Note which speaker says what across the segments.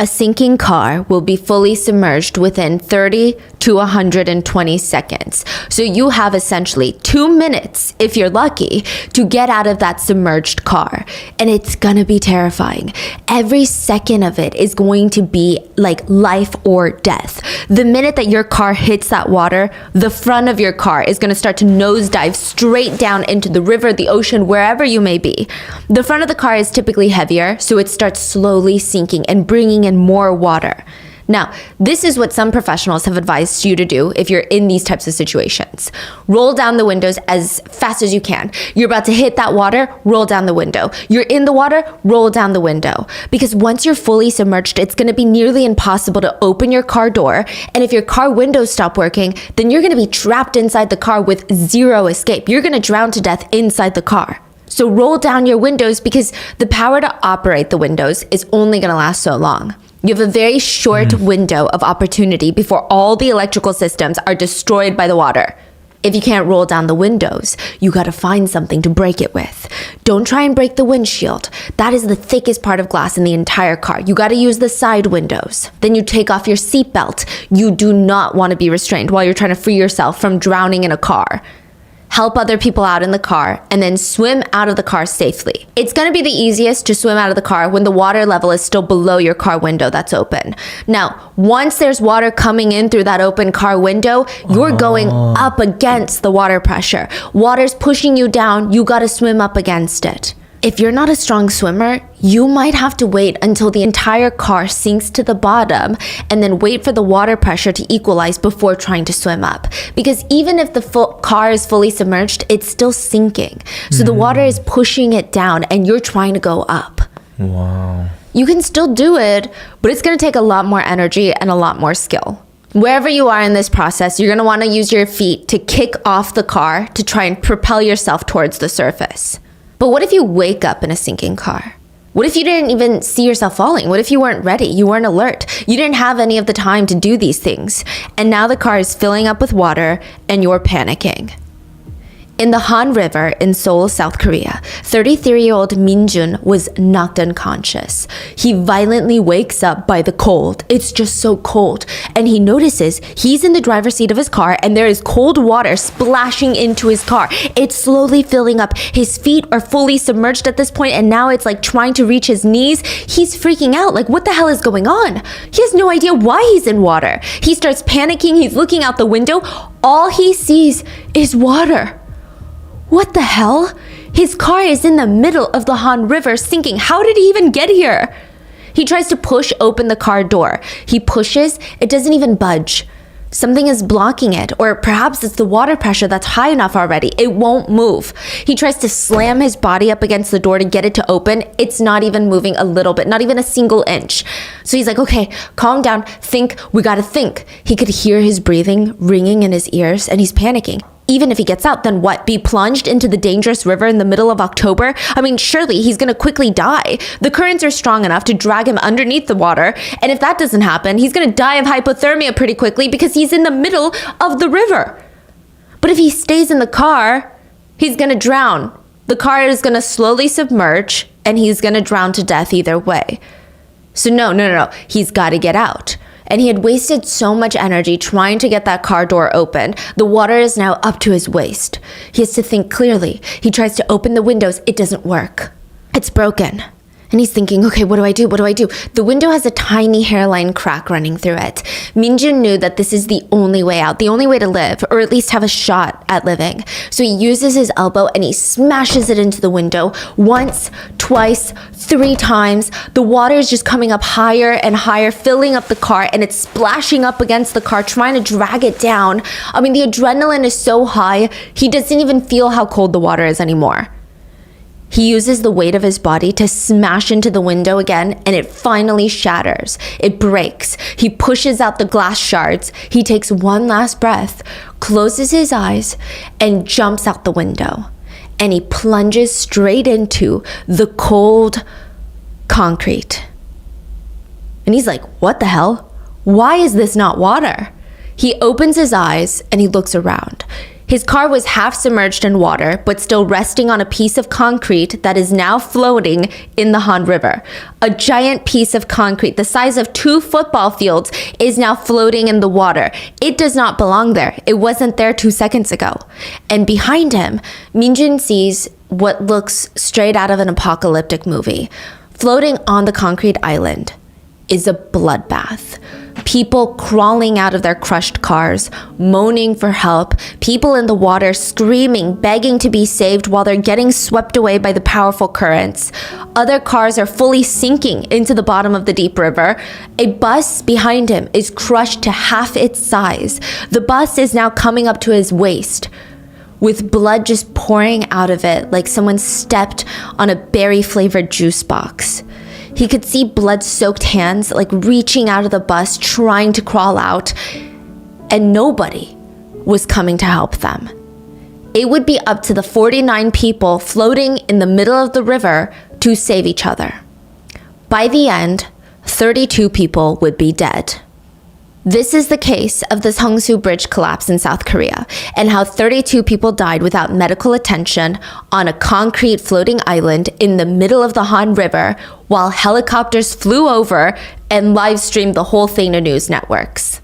Speaker 1: A sinking car will be fully submerged within 30 to 120 seconds. So you have essentially 2 minutes, if you're lucky, to get out of that submerged car. And it's gonna be terrifying. Every second of it is going to be like life or death. The minute that your car hits that water, the front of your car is gonna start to nosedive straight down into the river, the ocean, wherever you may be. The front of the car is typically heavier, so it starts slowly sinking and bringing in more water. Now, this is what some professionals have advised you to do if you're in these types of situations. Roll down the windows as fast as you can. You're about to hit that water, roll down the window. You're in the water, roll down the window. Because once you're fully submerged, it's gonna be nearly impossible to open your car door. And if your car windows stop working, then you're gonna be trapped inside the car with zero escape. You're gonna drown to death inside the car. So roll down your windows because the power to operate the windows is only gonna last so long. You have a very short window of opportunity before all the electrical systems are destroyed by the water. If you can't roll down the windows, you gotta find something to break it with. Don't try and break the windshield. That is the thickest part of glass in the entire car. You gotta use the side windows. Then you take off your seatbelt. You do not wanna be restrained while you're trying to free yourself from drowning in a car. Help other people out in the car, and then swim out of the car safely. It's gonna be the easiest to swim out of the car when the water level is still below your car window that's open. Now, once there's water coming in through that open car window, you're going up against the water pressure. Water's pushing you down, you gotta swim up against it. If you're not a strong swimmer, you might have to wait until the entire car sinks to the bottom and then wait for the water pressure to equalize before trying to swim up. Because even if the car is fully submerged, it's still sinking. So the water is pushing it down and you're trying to go up.
Speaker 2: Wow.
Speaker 1: You can still do it, but it's gonna take a lot more energy and a lot more skill. Wherever you are in this process, you're gonna wanna use your feet to kick off the car to try and propel yourself towards the surface. But what if you wake up in a sinking car? What if you didn't even see yourself falling? What if you weren't ready? You weren't alert. You didn't have any of the time to do these things. And now the car is filling up with water and you're panicking. In the Han River in Seoul, South Korea, 33-year-old Min Jun was knocked unconscious. He violently wakes up by the cold. It's just so cold. And he notices he's in the driver's seat of his car and there is cold water splashing into his car. It's slowly filling up. His feet are fully submerged at this point and now it's like trying to reach his knees. He's freaking out. Like, what the hell is going on? He has no idea why he's in water. He starts panicking. He's looking out the window. All he sees is water. What the hell? His car is in the middle of the Han River sinking. How did he even get here? He tries to push open the car door. He pushes, it doesn't even budge. Something is blocking it, or perhaps it's the water pressure that's high enough already. It won't move. He tries to slam his body up against the door to get it to open. It's not even moving a little bit, not even a single inch. So he's like, okay, calm down, think, we gotta think. He could hear his breathing ringing in his ears and he's panicking. Even if he gets out, then what? Be plunged into the dangerous river in the middle of October? I mean, surely he's gonna quickly die. The currents are strong enough to drag him underneath the water. And if that doesn't happen, he's gonna die of hypothermia pretty quickly because he's in the middle of the river. But if he stays in the car, he's gonna drown. The car is gonna slowly submerge and he's gonna drown to death either way. So no. He's gotta get out. And he had wasted so much energy trying to get that car door open. The water is now up to his waist. He has to think clearly. He tries to open the windows. It doesn't work. It's broken. And he's thinking, okay, what do I do? What do I do? The window has a tiny hairline crack running through it. Minjun knew that this is the only way out, the only way to live, or at least have a shot at living. So he uses his elbow and he smashes it into the window once, twice, 3 times. The water is just coming up higher and higher, filling up the car, and it's splashing up against the car, trying to drag it down. I mean, the adrenaline is so high, he doesn't even feel how cold the water is anymore. He uses the weight of his body to smash into the window again, and it finally shatters. It breaks. He pushes out the glass shards. He takes one last breath, closes his eyes, and jumps out the window. And he plunges straight into the cold concrete. And he's like, what the hell? Why is this not water? He opens his eyes and he looks around. His car was half submerged in water, but still resting on a piece of concrete that is now floating in the Han River. A giant piece of concrete the size of 2 football fields is now floating in the water. It does not belong there. It wasn't there 2 seconds ago. And behind him, Minjun sees what looks straight out of an apocalyptic movie. Floating on the concrete island is a bloodbath. People crawling out of their crushed cars, moaning for help, people in the water screaming, begging to be saved while they're getting swept away by the powerful currents. Other cars are fully sinking into the bottom of the deep river. A bus behind him is crushed to half its size. The bus is now coming up to his waist, with blood just pouring out of it like someone stepped on a berry-flavored juice box. He could see blood-soaked hands like reaching out of the bus, trying to crawl out, and nobody was coming to help them. It would be up to the 49 people floating in the middle of the river to save each other. By the end, 32 people would be dead. This is the case of the Seongsu Bridge collapse in South Korea, and how 32 people died without medical attention on a concrete floating island in the middle of the Han River while helicopters flew over and live streamed the whole thing to news networks.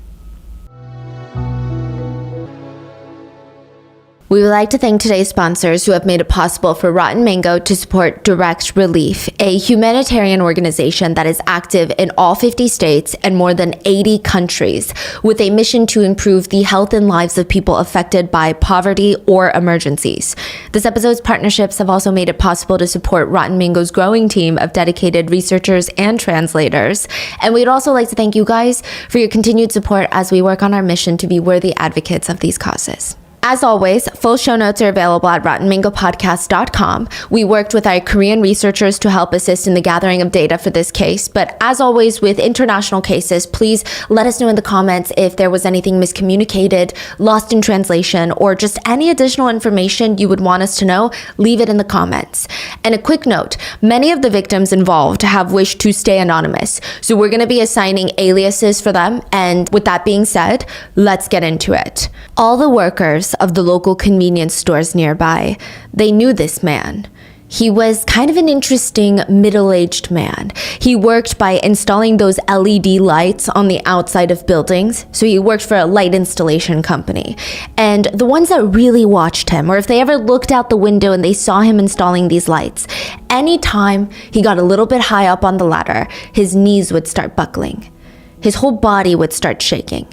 Speaker 1: We would like to thank today's sponsors who have made it possible for Rotten Mango to support Direct Relief, a humanitarian organization that is active in all 50 states and more than 80 countries, with a mission to improve the health and lives of people affected by poverty or emergencies. This episode's partnerships have also made it possible to support Rotten Mango's growing team of dedicated researchers and translators. And we'd also like to thank you guys for your continued support as we work on our mission to be worthy advocates of these causes. As always, full show notes are available at rottenmangopodcast.com. We worked with our Korean researchers to help assist in the gathering of data for this case, but as always with international cases, please let us know in the comments if there was anything miscommunicated, lost in translation, or just any additional information you would want us to know. Leave it in the comments. And a quick note, many of the victims involved have wished to stay anonymous, so we're going to be assigning aliases for them, and with that being said, let's get into it. All the workers of the local convenience stores nearby, they knew this man. He was kind of an interesting middle-aged man. He worked by installing those LED lights on the outside of buildings, so he worked for a light installation company. And the ones that really watched him, or if they ever looked out the window and they saw him installing these lights, anytime he got a little bit high up on the ladder, his knees would start buckling. His whole body would start shaking.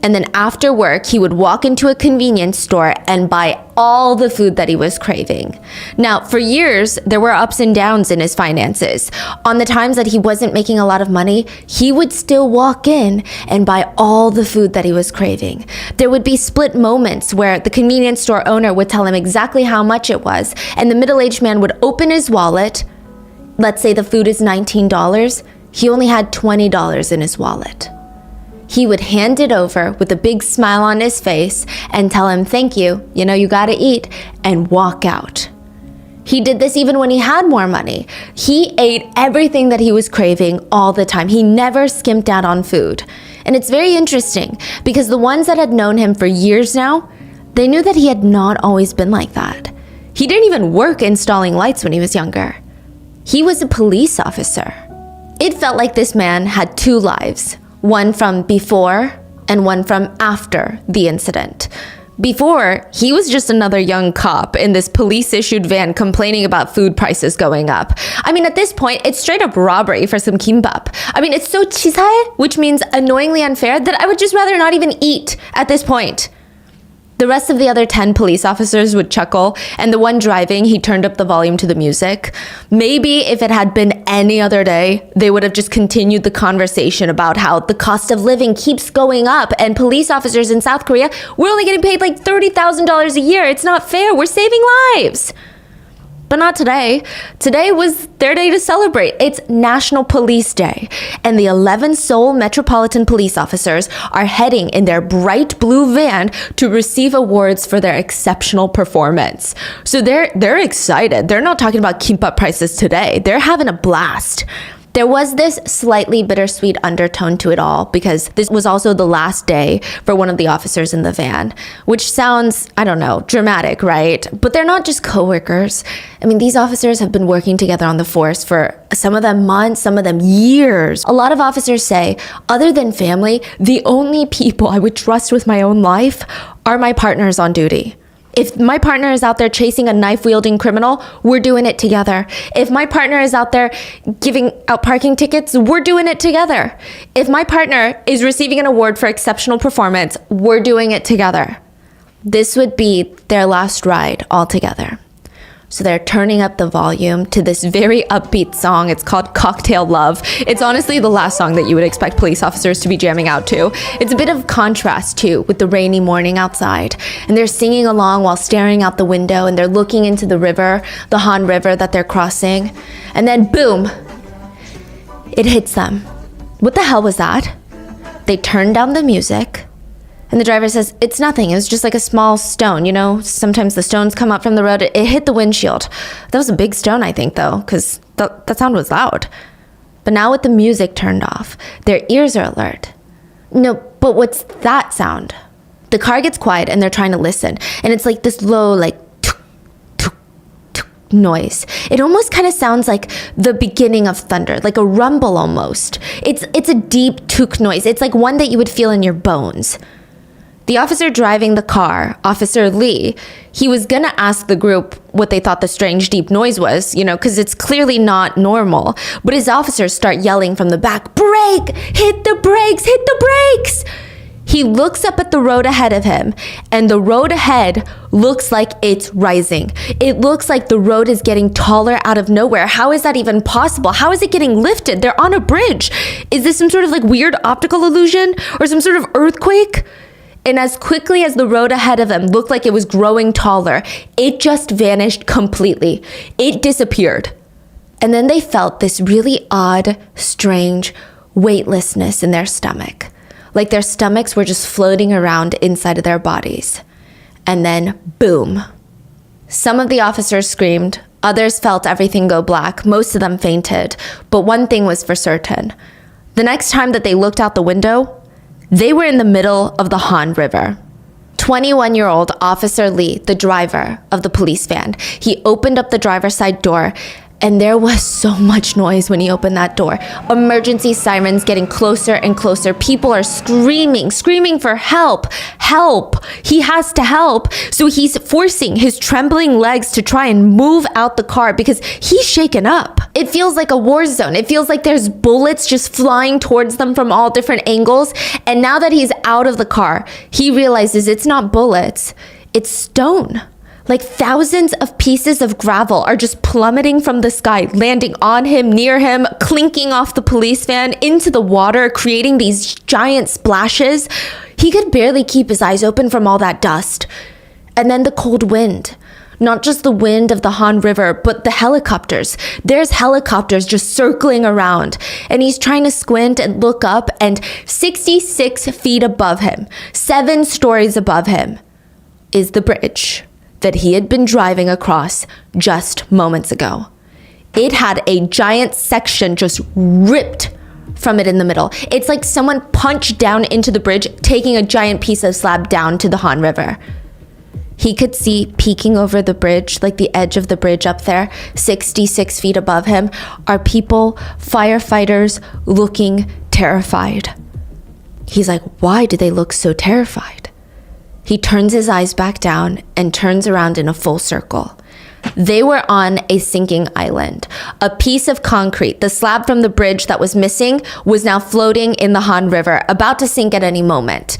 Speaker 1: And then after work, he would walk into a convenience store and buy all the food that he was craving. Now, for years, there were ups and downs in his finances. On the times that he wasn't making a lot of money, he would still walk in and buy all the food that he was craving. There would be split moments where the convenience store owner would tell him exactly how much it was, and the middle-aged man would open his wallet. Let's say the food is $19. He only had $20 in his wallet. He would hand it over with a big smile on his face and tell him, "Thank you, you gotta eat," and walk out. He did this even when he had more money. He ate everything that he was craving all the time. He never skimped out on food. And it's very interesting because the ones that had known him for years now, they knew that he had not always been like that. He didn't even work installing lights when he was younger. He was a police officer. It felt like this man had 2 lives. One from before and one from after the incident. Before, he was just another young cop in this police-issued van complaining about food prices going up. I mean, at this point, it's straight up robbery for some kimbap. I mean, it's so chisae, which means annoyingly unfair, that I would just rather not even eat at this point. The rest of the other 10 police officers would chuckle, and the one driving, he turned up the volume to the music. Maybe if it had been any other day, they would have just continued the conversation about how the cost of living keeps going up, and police officers in South Korea, we're only getting paid like $30,000 a year. It's not fair. We're saving lives. But not today. Today was their day to celebrate. It's National Police Day. And the 11 Seoul Metropolitan Police officers are heading in their bright blue van to receive awards for their exceptional performance. So they're excited. They're not talking about kimbap prices today. They're having a blast. There was this slightly bittersweet undertone to it all because this was also the last day for one of the officers in the van, which sounds, I don't know, dramatic, right? But they're not just coworkers. I mean, these officers have been working together on the force for some of them months, some of them years. A lot of officers say, other than family, the only people I would trust with my own life are my partners on duty. If my partner is out there chasing a knife-wielding criminal, we're doing it together. If my partner is out there giving out parking tickets, we're doing it together. If my partner is receiving an award for exceptional performance, we're doing it together. This would be their last ride all together. So they're turning up the volume to this very upbeat song. It's called Cocktail Love. It's honestly the last song that you would expect police officers to be jamming out to. It's a bit of contrast too with the rainy morning outside. And they're singing along while staring out the window and they're looking into the river, the Han River that they're crossing. And then boom, it hits them. What the hell was that? They turn down the music. And the driver says, it's nothing. It was just like a small stone. You know, sometimes the stones come up from the road. It hit the windshield. That was a big stone, I think, though, because that sound was loud. But now with the music turned off, their ears are alert. No, but what's that sound? The car gets quiet and they're trying to listen. And it's like this low, like, tuk, tuk, tuk noise. It almost kind of sounds like the beginning of thunder, like a rumble almost. It's a deep tuk noise. It's like one that you would feel in your bones. The officer driving the car, Officer Lee, he was gonna ask the group what they thought the strange deep noise was, you know, because it's clearly not normal. But his officers start yelling from the back, brake, hit the brakes, hit the brakes. He looks up at the road ahead of him, and the road ahead looks like it's rising. It looks like the road is getting taller out of nowhere. How is that even possible? How is it getting lifted? They're on a bridge. Is this some sort of like weird optical illusion or some sort of earthquake? And as quickly as the road ahead of them looked like it was growing taller, it just vanished completely. It disappeared. And then they felt this really odd, strange weightlessness in their stomach. Like their stomachs were just floating around inside of their bodies. And then, boom. Some of the officers screamed. Others felt everything go black. Most of them fainted. But one thing was for certain. The next time that they looked out the window, they were in the middle of the Han River. 21-year-old Officer Lee, the driver of the police van, he opened up the driver's side door, and there was so much noise when he opened that door. Emergency sirens getting closer and closer. People are screaming for help. Help. He has to help. So he's forcing his trembling legs to try and move out the car because he's shaken up. It feels like a war zone. It feels like there's bullets just flying towards them from all different angles. And now that he's out of the car, he realizes it's not bullets, it's stone. Like thousands of pieces of gravel are just plummeting from the sky, landing on him, near him, clinking off the police van into the water, creating these giant splashes. He could barely keep his eyes open from all that dust. And then the cold wind. Not just the wind of the Han River, but the helicopters. There's helicopters just circling around. And he's trying to squint and look up, and 66 feet above him, 7 stories above him, is the bridge that he had been driving across just moments ago. It had a giant section just ripped from it in the middle. It's like someone punched down into the bridge, taking a giant piece of slab down to the Han River. He could see peeking over the bridge, like the edge of the bridge up there, 66 feet above him, are people, firefighters, looking terrified. He's like, why do they look so terrified? He turns his eyes back down and turns around in a full circle. They were on a sinking island. A piece of concrete, the slab from the bridge that was missing, was now floating in the Han River, about to sink at any moment.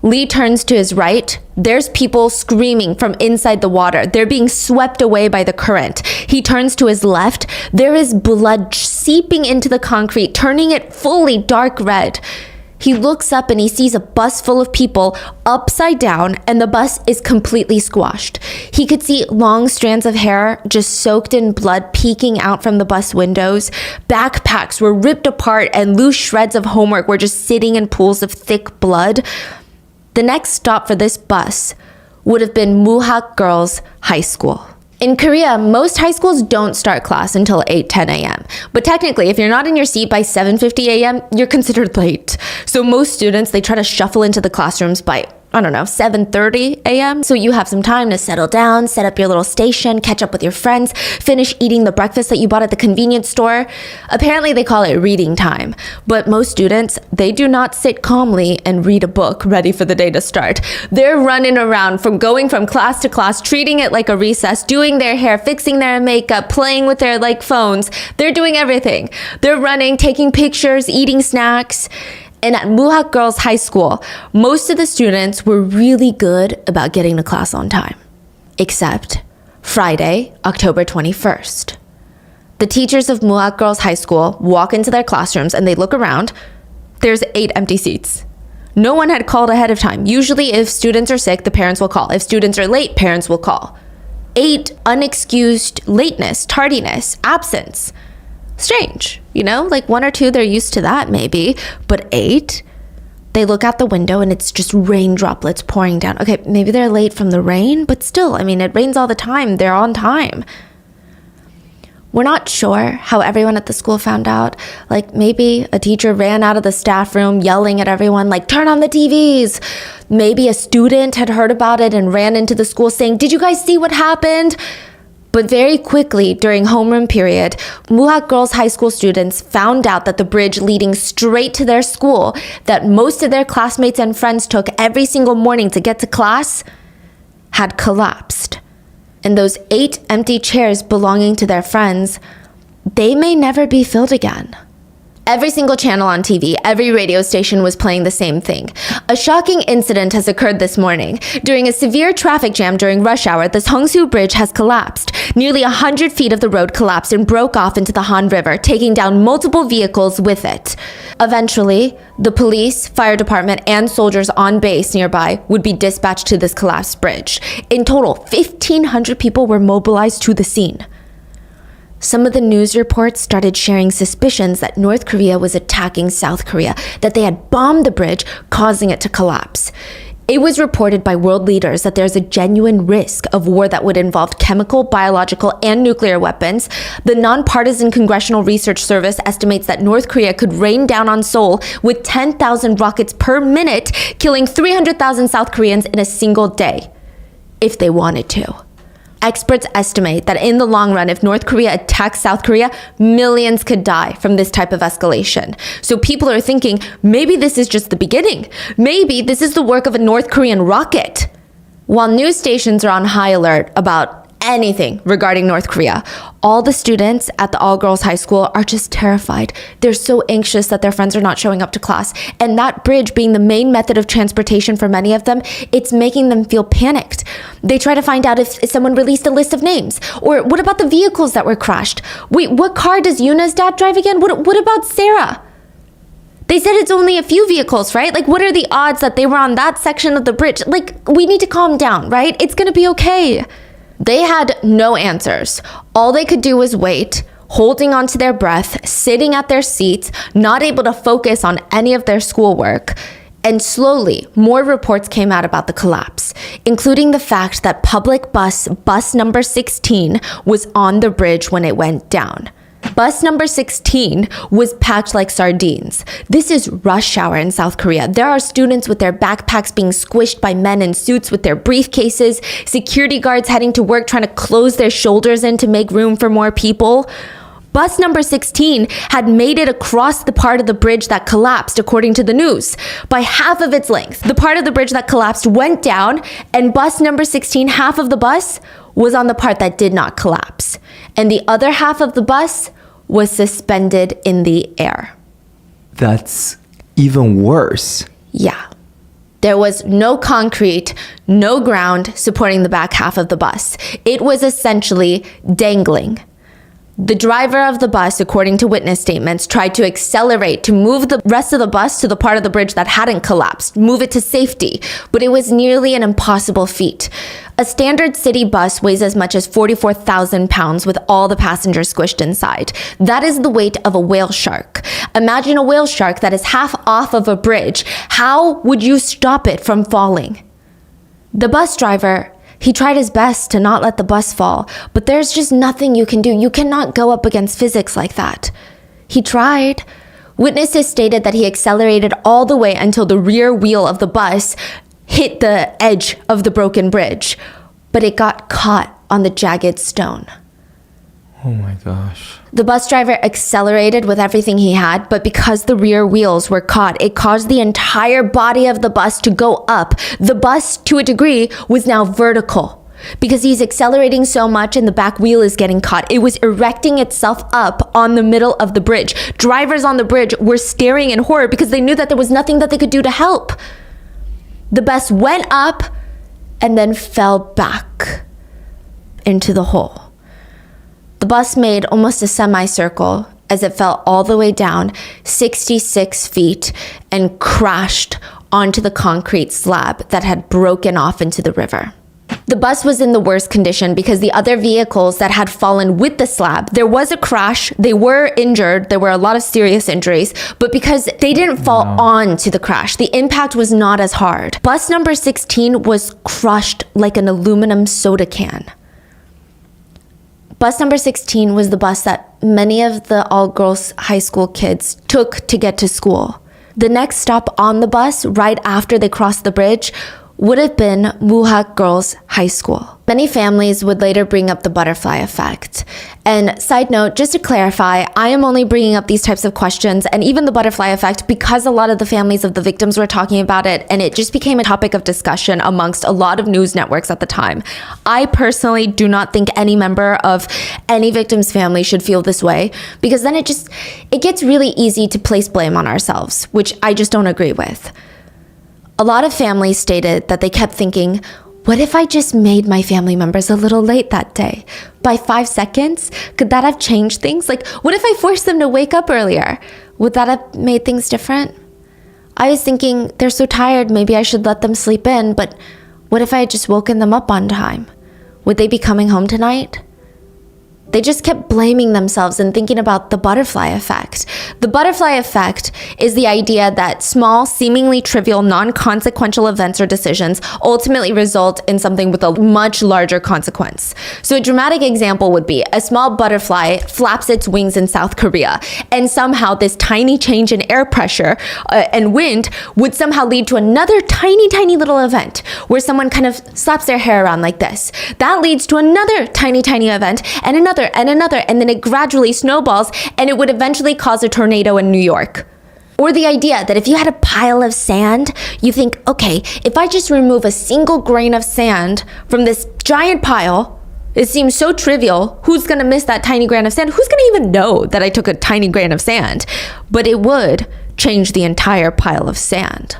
Speaker 1: Lee turns to his right. There's people screaming from inside the water. They're being swept away by the current. He turns to his left. There is blood seeping into the concrete, turning it fully dark red. He looks up and he sees a bus full of people upside down, and the bus is completely squashed. He could see long strands of hair just soaked in blood peeking out from the bus windows. Backpacks were ripped apart and loose shreds of homework were just sitting in pools of thick blood. The next stop for this bus would have been Muhak Girls High School. In Korea, most high schools don't start class until 8:10 a.m. But technically, if you're not in your seat by 7:50 a.m., you're considered late. So most students, they try to shuffle into the classrooms by, 7:30 a.m. So you have some time to settle down, set up your little station, catch up with your friends, finish eating the breakfast that you bought at the convenience store. Apparently they call it reading time. But most students, they do not sit calmly and read a book ready for the day to start. They're running around going from class to class, treating it like a recess, doing their hair, fixing their makeup, playing with their phones. They're doing everything. They're running, taking pictures, eating snacks. And at Muhak Girls High School, most of the students were really good about getting to class on time. Except Friday, October 21st. The teachers of Muhak Girls High School walk into their classrooms and they look around. There's 8 empty seats. No one had called ahead of time. Usually if students are sick, the parents will call. If students are late, parents will call. 8 unexcused lateness, tardiness, absence. Strange, 1 or 2, they're used to that maybe, but 8, they look out the window and it's just rain droplets pouring down. Okay, maybe they're late from the rain, but still, it rains all the time. They're on time. We're not sure how everyone at the school found out. Maybe a teacher ran out of the staff room yelling at everyone, turn on the TVs. Maybe a student had heard about it and ran into the school saying, did you guys see what happened? But very quickly, during homeroom period, Muhak Girls High School students found out that the bridge leading straight to their school that most of their classmates and friends took every single morning to get to class had collapsed. And those 8 empty chairs belonging to their friends, they may never be filled again. Every single channel on TV, every radio station was playing the same thing. A shocking incident has occurred this morning. During a severe traffic jam during rush hour, the Seongsu Bridge has collapsed. Nearly 100 feet of the road collapsed and broke off into the Han River, taking down multiple vehicles with it. Eventually, the police, fire department, and soldiers on base nearby would be dispatched to this collapsed bridge. In total, 1,500 people were mobilized to the scene. Some of the news reports started sharing suspicions that North Korea was attacking South Korea, that they had bombed the bridge, causing it to collapse. It was reported by world leaders that there's a genuine risk of war that would involve chemical, biological, and nuclear weapons. The nonpartisan Congressional Research Service estimates that North Korea could rain down on Seoul with 10,000 rockets per minute, killing 300,000 South Koreans in a single day, if they wanted to. Experts estimate that in the long run, if North Korea attacks South Korea, millions could die from this type of escalation. So people are thinking, maybe this is just the beginning. Maybe this is the work of a North Korean rocket. While news stations are on high alert about anything regarding North Korea, all the students at the all-girls high school are just terrified. They're so anxious that their friends are not showing up to class. And that bridge being the main method of transportation for many of them, it's making them feel panicked. They try to find out if someone released a list of names. Or what about the vehicles that were crashed? Wait, what car does Yuna's dad drive again? What about Sarah? They said it's only a few vehicles, right? What are the odds that they were on that section of the bridge? We need to calm down, right? It's gonna be okay. They had no answers. All they could do was wait, holding onto their breath, sitting at their seats, not able to focus on any of their schoolwork. And slowly, more reports came out about the collapse, including the fact that public bus number 16 was on the bridge when it went down. Bus number 16 was packed like sardines. This is rush hour in South Korea. There are students with their backpacks being squished by men in suits with their briefcases, security guards heading to work trying to close their shoulders in to make room for more people. Bus number 16 had made it across the part of the bridge that collapsed, according to the news, by half of its length. The part of the bridge that collapsed went down, and bus number 16, half of the bus, was on the part that did not collapse. And the other half of the bus was suspended in the air.
Speaker 2: That's even worse.
Speaker 1: Yeah. There was no concrete, no ground supporting the back half of the bus. It was essentially dangling. The driver of the bus, according to witness statements, tried to accelerate to move the rest of the bus to the part of the bridge that hadn't collapsed, move it to safety, but it was nearly an impossible feat. A standard city bus weighs as much as 44,000 pounds with all the passengers squished inside. That is the weight of a whale shark. Imagine a whale shark that is half off of a bridge. How would you stop it from falling? The bus driver He tried his best to not let the bus fall, but there's just nothing you can do. You cannot go up against physics like that. He tried. Witnesses stated that he accelerated all the way until the rear wheel of the bus hit the edge of the broken bridge, but it got caught on the jagged stone.
Speaker 2: Oh my gosh.
Speaker 1: The bus driver accelerated with everything he had, but because the rear wheels were caught, it caused the entire body of the bus to go up. The bus, to a degree, was now vertical because he's accelerating so much and the back wheel is getting caught. It was erecting itself up on the middle of the bridge. Drivers on the bridge were staring in horror because they knew that there was nothing that they could do to help. The bus went up and then fell back into the hole. The bus made almost a semicircle as it fell all the way down 66 feet and crashed onto the concrete slab that had broken off into the river. The bus was in the worst condition because the other vehicles that had fallen with the slab, there was a crash, they were injured, there were a lot of serious injuries, but because they didn't fall onto the crash, the impact was not as hard. Bus number 16 was crushed like an aluminum soda can. Bus number 16 was the bus that many of the all-girls high school kids took to get to school. The next stop on the bus, right after they crossed the bridge, would have been Muhak Girls High School. Many families would later bring up the butterfly effect. And side note, just to clarify, I am only bringing up these types of questions and even the butterfly effect because a lot of the families of the victims were talking about it and it just became a topic of discussion amongst a lot of news networks at the time. I personally do not think any member of any victim's family should feel this way because then it gets really easy to place blame on ourselves, which I just don't agree with. A lot of families stated that they kept thinking, what if I just made my family members a little late that day? By 5 seconds? Could that have changed things? Like, what if I forced them to wake up earlier? Would that have made things different? I was thinking, they're so tired, maybe I should let them sleep in, but what if I had just woken them up on time? Would they be coming home tonight? They just kept blaming themselves and thinking about the butterfly effect. The butterfly effect is the idea that small, seemingly trivial, non-consequential events or decisions ultimately result in something with a much larger consequence. So a dramatic example would be a small butterfly flaps its wings in South Korea, and somehow this tiny change in air pressure and wind would somehow lead to another tiny, tiny little event where someone kind of slaps their hair around like this. That leads to another tiny, tiny event and another, and then it gradually snowballs and it would eventually cause a tornado in New York. Or the idea that if you had a pile of sand, you think, okay, if I just remove a single grain of sand from this giant pile, it seems so trivial, who's gonna miss that tiny grain of sand? Who's gonna even know that I took a tiny grain of sand? But it would change the entire pile of sand.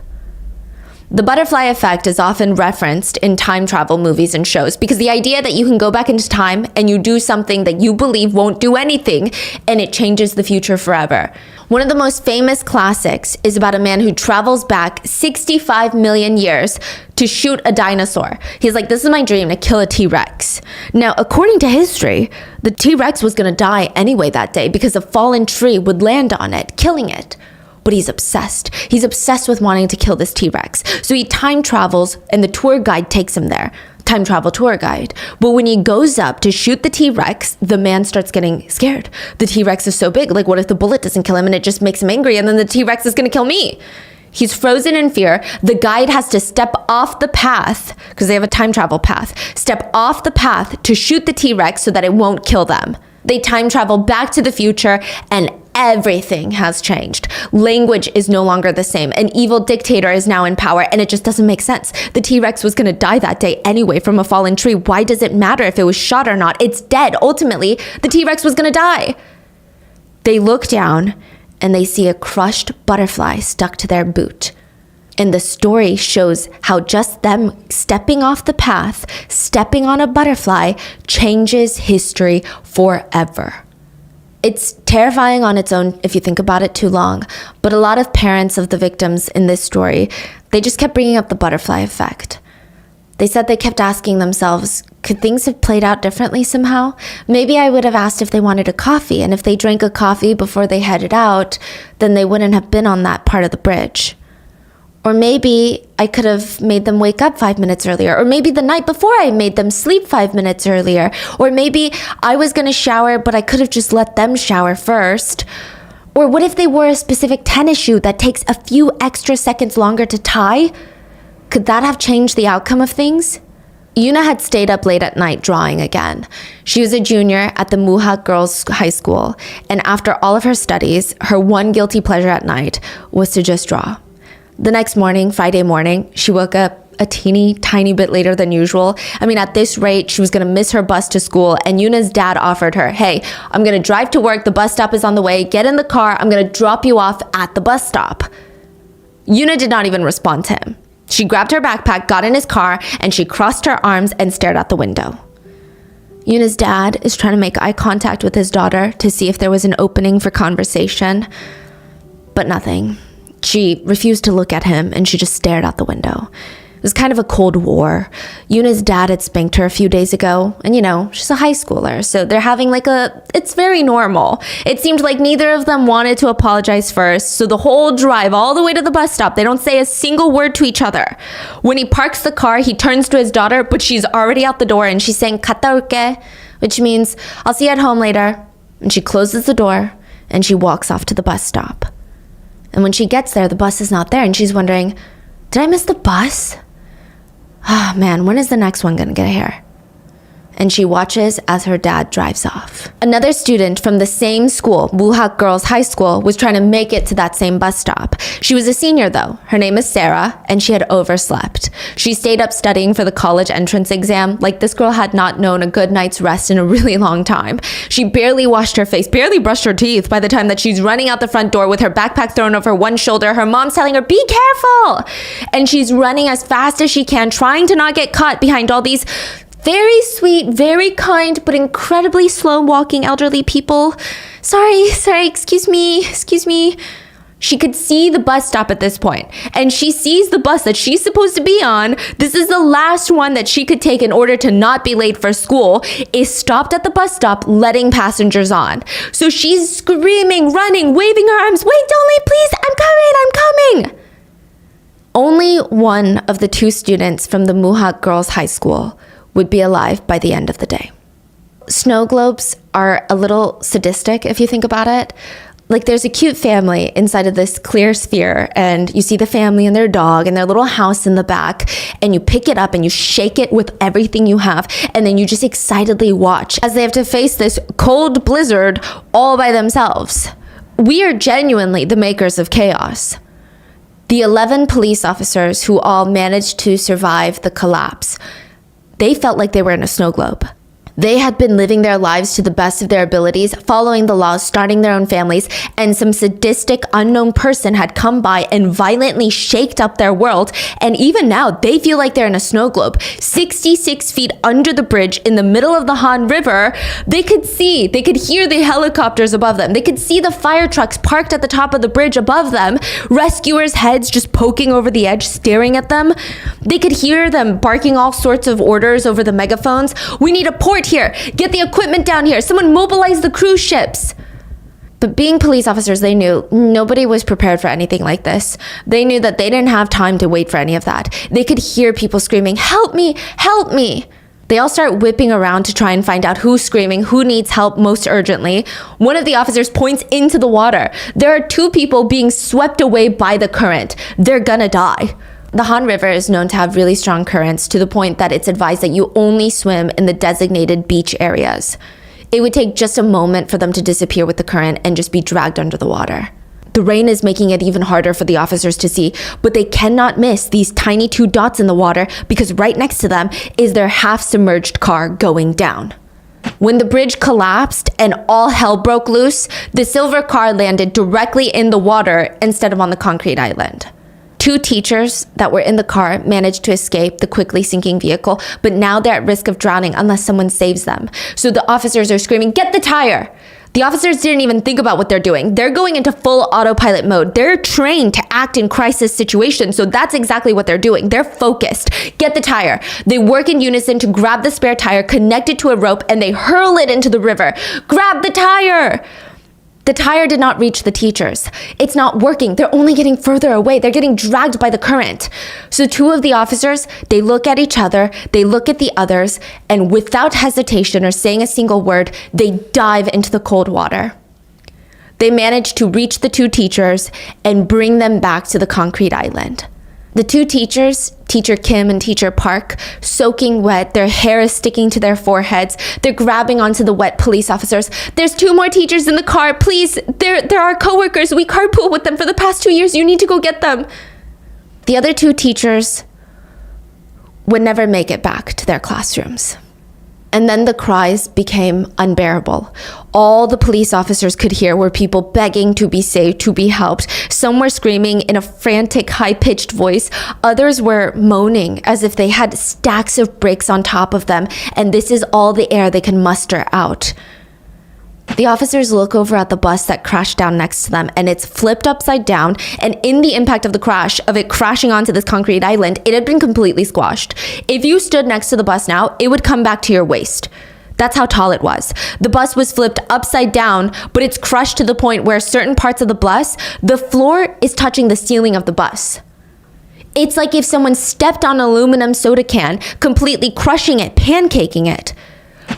Speaker 1: The butterfly effect is often referenced in time travel movies and shows because the idea that you can go back into time and you do something that you believe won't do anything and it changes the future forever. One of the most famous classics is about a man who travels back 65 million years to shoot a dinosaur. He's like, this is my dream, to kill a T-Rex. Now, according to history, the T-Rex was gonna die anyway that day because a fallen tree would land on it, killing it. But he's obsessed. He's obsessed with wanting to kill this T-Rex. So he time travels and the tour guide takes him there. Time travel tour guide. But when he goes up to shoot the T-Rex, the man starts getting scared. The T-Rex is so big. Like, what if the bullet doesn't kill him and it just makes him angry and then the T-Rex is gonna kill me? He's frozen in fear. The guide has to step off the path because they have a time travel path. Step off the path to shoot the T-Rex so that it won't kill them. They time travel back to the future and everything has changed. Language is no longer the same. An evil dictator is now in power and it just doesn't make sense. The T-Rex was gonna die that day anyway from a fallen tree. Why does it matter if it was shot or not? It's dead. Ultimately, the T-Rex was gonna die. They look down and they see a crushed butterfly stuck to their boot. And the story shows how just them stepping off the path, stepping on a butterfly, changes history forever. It's terrifying on its own if you think about it too long, but a lot of parents of the victims in this story, they just kept bringing up the butterfly effect. They said they kept asking themselves, could things have played out differently somehow? Maybe I would have asked if they wanted a coffee, and if they drank a coffee before they headed out, then they wouldn't have been on that part of the bridge. Or maybe I could have made them wake up 5 minutes earlier. Or maybe the night before I made them sleep 5 minutes earlier. Or maybe I was going to shower, but I could have just let them shower first. Or what if they wore a specific tennis shoe that takes a few extra seconds longer to tie? Could that have changed the outcome of things? Yuna had stayed up late at night drawing again. She was a junior at the Muhak Girls' High School, and after all of her studies, her one guilty pleasure at night was to just draw. The next morning, Friday morning, she woke up a teeny tiny bit later than usual. I mean, at this rate, she was gonna miss her bus to school, and Yuna's dad offered her, hey, I'm gonna drive to work, the bus stop is on the way, get in the car, I'm gonna drop you off at the bus stop. Yuna did not even respond to him. She grabbed her backpack, got in his car, and she crossed her arms and stared out the window. Yuna's dad is trying to make eye contact with his daughter to see if there was an opening for conversation, but nothing. She refused to look at him, and she just stared out the window. It was kind of a Cold War. Yuna's dad had spanked her a few days ago, and she's a high schooler, so they're having it's very normal. It seemed like neither of them wanted to apologize first, so the whole drive all the way to the bus stop, they don't say a single word to each other. When he parks the car, he turns to his daughter, but she's already out the door, and she's saying, 갔다 올게, which means, I'll see you at home later. And she closes the door, and she walks off to the bus stop. And when she gets there, the bus is not there, and she's wondering, did I miss the bus? Ah, man, when is the next one gonna get here? And she watches as her dad drives off. Another student from the same school, Muhak Girls' High School, was trying to make it to that same bus stop. She was a senior though. Her name is Sarah, and she had overslept. She stayed up studying for the college entrance exam. Like, this girl had not known a good night's rest in a really long time. She barely washed her face, barely brushed her teeth by the time that she's running out the front door with her backpack thrown over one shoulder. Her mom's telling her, be careful! And she's running as fast as she can, trying to not get caught behind all these very sweet, very kind, but incredibly slow walking elderly people. Sorry, excuse me. She could see the bus stop at this point, and she sees the bus that she's supposed to be on. This is the last one that she could take in order to not be late for school, is stopped at the bus stop, letting passengers on. So she's screaming, running, waving her arms, wait, don't leave, please, I'm coming. Only one of the two students from the Muhak Girls' High School would be alive by the end of the day. Snow globes are a little sadistic if you think about it. Like, there's a cute family inside of this clear sphere, and you see the family and their dog and their little house in the back, and you pick it up and you shake it with everything you have, and then you just excitedly watch as they have to face this cold blizzard all by themselves. We are genuinely the makers of chaos. The 11 police officers who all managed to survive the collapse, they felt like they were in a snow globe. They had been living their lives to the best of their abilities, following the laws, starting their own families, and some sadistic unknown person had come by and violently shaked up their world, and even now, they feel like they're in a snow globe. 66 feet under the bridge in the middle of the Han River, they could hear the helicopters above them. They could see the fire trucks parked at the top of the bridge above them, rescuers' heads just poking over the edge, staring at them. They could hear them barking all sorts of orders over the megaphones. We need a port here. Get the equipment down here. Someone mobilize the cruise ships. But being police officers, they knew nobody was prepared for anything like this. They knew that they didn't have time to wait for any of that. They could hear people screaming, help me, help me. They all start whipping around to try and find out who's screaming, who needs help most urgently. One of the officers points into the water. There are two people being swept away by the current. They're gonna die. The Han River is known to have really strong currents, to the point that it's advised that you only swim in the designated beach areas. It would take just a moment for them to disappear with the current and just be dragged under the water. The rain is making it even harder for the officers to see, but they cannot miss these tiny two dots in the water, because right next to them is their half-submerged car going down. When the bridge collapsed and all hell broke loose, the silver car landed directly in the water instead of on the concrete island. Two teachers that were in the car managed to escape the quickly sinking vehicle, but now they're at risk of drowning unless someone saves them. So the officers are screaming, get the tire! The officers didn't even think about what they're doing. They're going into full autopilot mode. They're trained to act in crisis situations, so that's exactly what they're doing. They're focused. Get the tire. They work in unison to grab the spare tire, connect it to a rope, and they hurl it into the river. Grab the tire! The tire did not reach the teachers. It's not working. They're only getting further away. They're getting dragged by the current. So two of the officers, they look at each other, they look at the others, and without hesitation or saying a single word, they dive into the cold water. They manage to reach the two teachers and bring them back to the concrete island. The two teachers, Teacher Kim and Teacher Park, soaking wet, their hair is sticking to their foreheads. They're grabbing onto the wet police officers. There's two more teachers in the car. Please, they're our coworkers. We carpool with them for the past 2 years. You need to go get them. The other two teachers would never make it back to their classrooms. And then the cries became unbearable. All the police officers could hear were people begging to be saved, to be helped. Some were screaming in a frantic, high-pitched voice. Others were moaning as if they had stacks of bricks on top of them, and this is all the air they can muster out. The officers look over at the bus that crashed down next to them, and it's flipped upside down, and in the impact of the crash, of it crashing onto this concrete island, it had been completely squashed. If you stood next to the bus now, it would come back to your waist. That's how tall it was. The bus was flipped upside down, but it's crushed to the point where certain parts of the bus, the floor is touching the ceiling of the bus. It's like if someone stepped on an aluminum soda can, completely crushing it, pancaking it.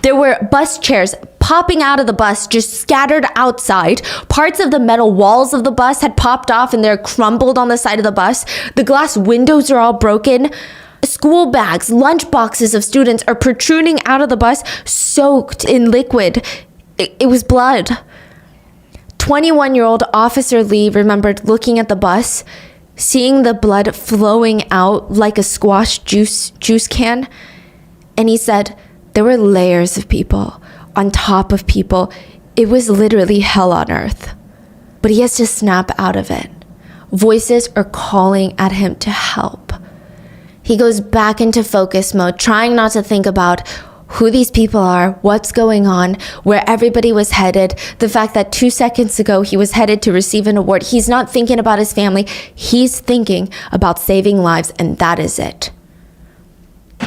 Speaker 1: There were bus chairs popping out of the bus, just scattered outside. Parts of the metal walls of the bus had popped off and they're crumbled on the side of the bus. The glass windows are all broken. School bags, lunch boxes of students are protruding out of the bus, soaked in liquid. It was blood. 21-year-old Officer Lee remembered looking at the bus, seeing the blood flowing out like a squash juice can, and he said, there were layers of people on top of people. It was literally hell on earth. But he has to snap out of it. Voices are calling at him to help. He goes back into focus mode, trying not to think about who these people are, what's going on, where everybody was headed, the fact that 2 seconds ago he was headed to receive an award. He's not thinking about his family. He's thinking about saving lives, and that is it.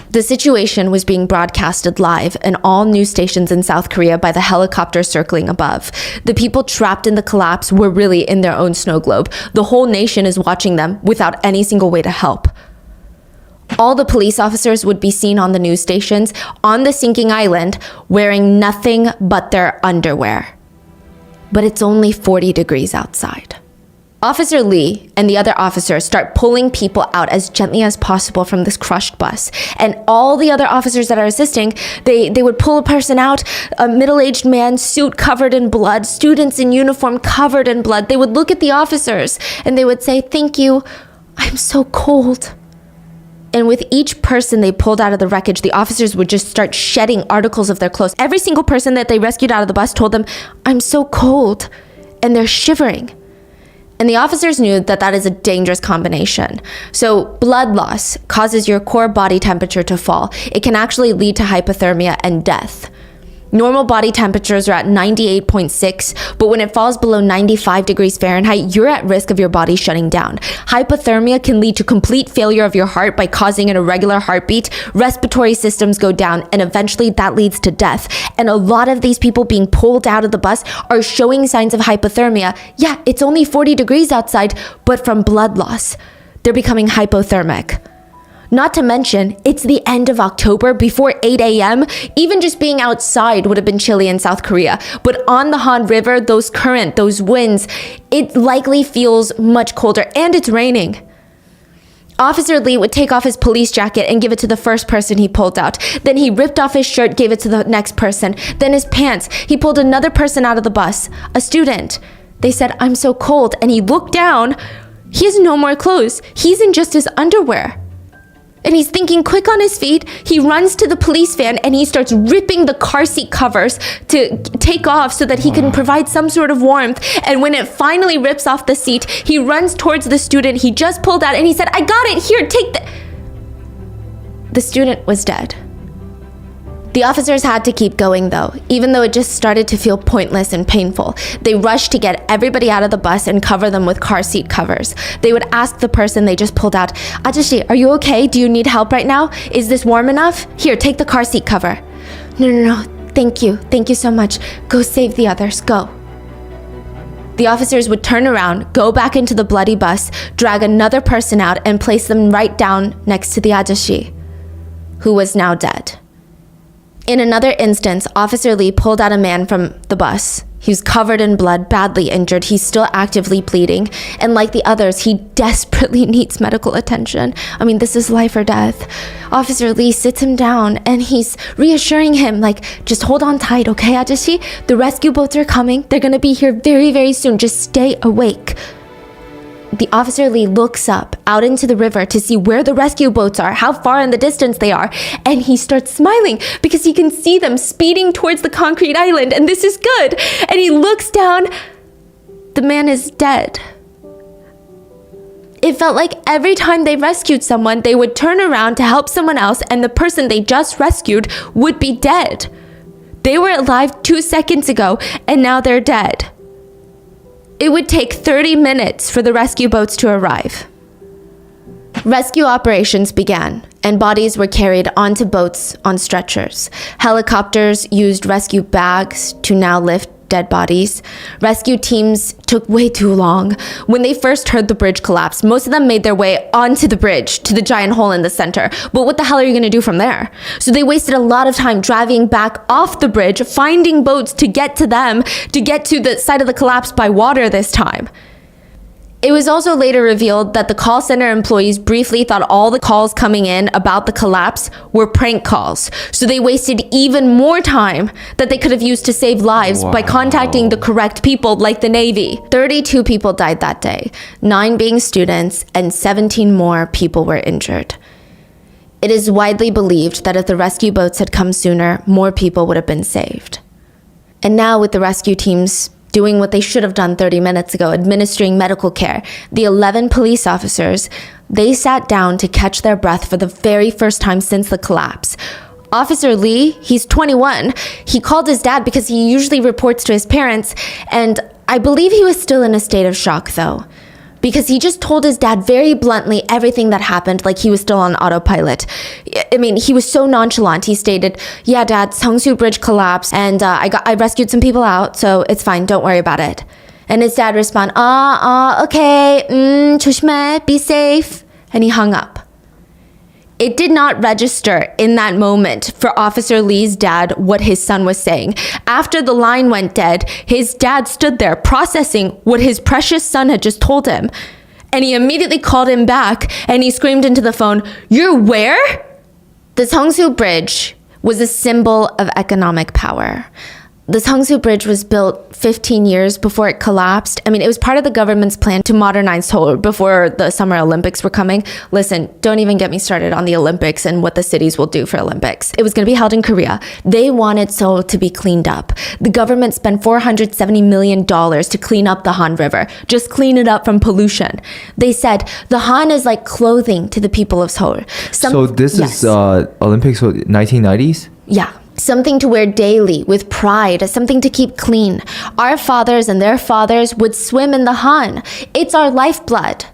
Speaker 1: The situation was being broadcasted live in all news stations in South Korea by the helicopter circling above. The people trapped in the collapse were really in their own snow globe. The whole nation is watching them without any single way to help. All the police officers would be seen on the news stations on the sinking island wearing nothing but their underwear. But it's only 40 degrees outside. Officer Lee and the other officers start pulling people out as gently as possible from this crushed bus. And all the other officers that are assisting, they would pull a person out, a middle-aged man, suit covered in blood, students in uniform covered in blood. They would look at the officers and they would say, "Thank you, I'm so cold." And with each person they pulled out of the wreckage, the officers would just start shedding articles of their clothes. Every single person that they rescued out of the bus told them, "I'm so cold," and they're shivering. And the officers knew that that is a dangerous combination. So blood loss causes your core body temperature to fall. It can actually lead to hypothermia and death. Normal body temperatures are at 98.6, but when it falls below 95 degrees Fahrenheit, you're at risk of your body shutting down. Hypothermia can lead to complete failure of your heart by causing an irregular heartbeat, respiratory systems go down, and eventually that leads to death. And a lot of these people being pulled out of the bus are showing signs of hypothermia. Yeah, it's only 40 degrees outside, but from blood loss, they're becoming hypothermic. Not to mention, it's the end of October before 8 a.m. Even just being outside would have been chilly in South Korea. But on the Han River, those current, those winds, it likely feels much colder, and it's raining. Officer Lee would take off his police jacket and give it to the first person he pulled out. Then he ripped off his shirt, gave it to the next person. Then his pants. He pulled another person out of the bus, a student. They said, "I'm so cold." And he looked down. He has no more clothes. He's in just his underwear. And he's thinking quick on his feet. He runs to the police van and he starts ripping the car seat covers to take off so that he can provide some sort of warmth. And when it finally rips off the seat, he runs towards the student he just pulled out and he said, "I got it, here, take the..." The student was dead. The officers had to keep going though, even though it just started to feel pointless and painful. They rushed to get everybody out of the bus and cover them with car seat covers. They would ask the person they just pulled out, "Ajashi, are you okay? Do you need help right now? Is this warm enough? Here, take the car seat cover." No, thank you so much. Go save the others, go." The officers would turn around, go back into the bloody bus, drag another person out, and place them right down next to the ajashi, who was now dead. In another instance, Officer Lee pulled out a man from the bus. He was covered in blood, badly injured. He's still actively bleeding. And like the others, he desperately needs medical attention. I mean, this is life or death. Officer Lee sits him down and he's reassuring him, like, just hold on tight, okay, ajashi? The rescue boats are coming. They're gonna be here very, very soon. Just stay awake. The Officer Lee looks up out into the river to see where the rescue boats are, how far in the distance they are, and he starts smiling because he can see them speeding towards the concrete island, and this is good. And he looks down. The man is dead. It felt like every time they rescued someone, they would turn around to help someone else, and the person they just rescued would be dead. They were alive 2 seconds ago, and now they're dead. It would take 30 minutes for the rescue boats to arrive. Rescue operations began, and bodies were carried onto boats on stretchers. Helicopters used rescue bags to now lift dead bodies. Rescue teams took way too long. When they first heard the bridge collapse, most of them made their way onto the bridge to the giant hole in the center. But what the hell are you going to do from there? So they wasted a lot of time driving back off the bridge, finding boats to get to them, to get to the site of the collapse by water this time. It was also later revealed that the call center employees briefly thought all the calls coming in about the collapse were prank calls. So they wasted even more time that they could have used to save lives by contacting the correct people like the Navy. 32 people died that day, 9 being students, and 17 more people were injured. It is widely believed that if the rescue boats had come sooner, more people would have been saved. And now with the rescue teams doing what they should have done 30 minutes ago, administering medical care, the 11 police officers, they sat down to catch their breath for the very first time since the collapse. Officer Lee, he's 21. He called his dad because he usually reports to his parents, and I believe he was still in a state of shock though, because he just told his dad very bluntly everything that happened like he was still on autopilot. I mean, he was so nonchalant. He stated, yeah, Dad, Seongsu Bridge collapsed and I rescued some people out, so it's fine, don't worry about it. And his dad responded, okay, 조심해, be safe. And he hung up. It did not register in that moment for Officer Lee's dad what his son was saying. After the line went dead, his dad stood there processing what his precious son had just told him. And he immediately called him back and he screamed into the phone, "You're where?" The Seongsu Bridge was a symbol of economic power. The Seongsu Bridge was built 15 years before it collapsed. I mean, it was part of the government's plan to modernize Seoul before the Summer Olympics were coming. Listen, don't even get me started on the Olympics and what the cities will do for Olympics. It was going to be held in Korea. They wanted Seoul to be cleaned up. The government spent $470 million to clean up the Han River. Just clean it up from pollution. They said the Han is like clothing to the people of Seoul.
Speaker 2: So this is Olympics 1990s?
Speaker 1: Yeah. Something to wear daily with pride, something to keep clean. Our fathers and their fathers would swim in the Han. It's our lifeblood.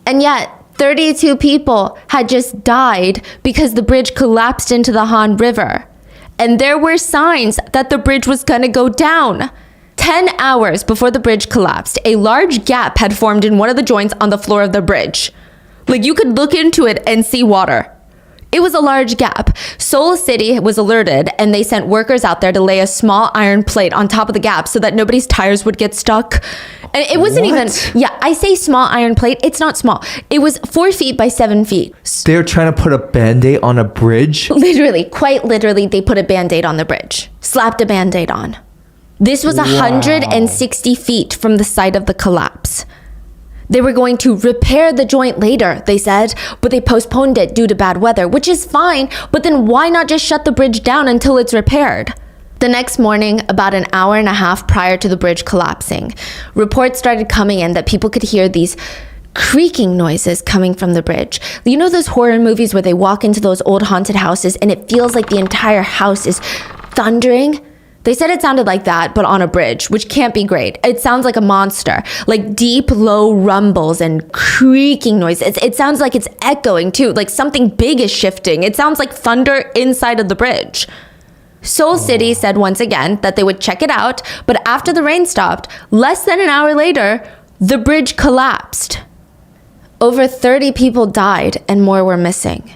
Speaker 1: And yet, 32 people had just died because the bridge collapsed into the Han River. And there were signs that the bridge was going to go down. 10 hours before the bridge collapsed, a large gap had formed in one of the joints on the floor of the bridge. Like, you could look into it and see water. It was a large gap. Seoul City was alerted and they sent workers out there to lay a small iron plate on top of the gap so that nobody's tires would get stuck. And it wasn't even, I say small iron plate. It's not small. It was 4 feet by 7 feet.
Speaker 2: They're trying to put a Band-Aid on a bridge?
Speaker 1: Literally, quite literally, they put a Band-Aid on the bridge. Slapped a Band-Aid on. This was 160 feet from the site of the collapse. They were going to repair the joint later, they said, but they postponed it due to bad weather, which is fine, but then why not just shut the bridge down until it's repaired? The next morning, about an hour and a half prior to the bridge collapsing, reports started coming in that people could hear these creaking noises coming from the bridge. You know those horror movies where they walk into those old haunted houses and it feels like the entire house is thundering? They said it sounded like that, but on a bridge, which can't be great. It sounds like a monster, like deep, low rumbles and creaking noises. It sounds like it's echoing too, like something big is shifting. It sounds like thunder inside of the bridge. Seoul City said once again that they would check it out, but after the rain stopped, less than an hour later, the bridge collapsed. Over 30 people died and more were missing.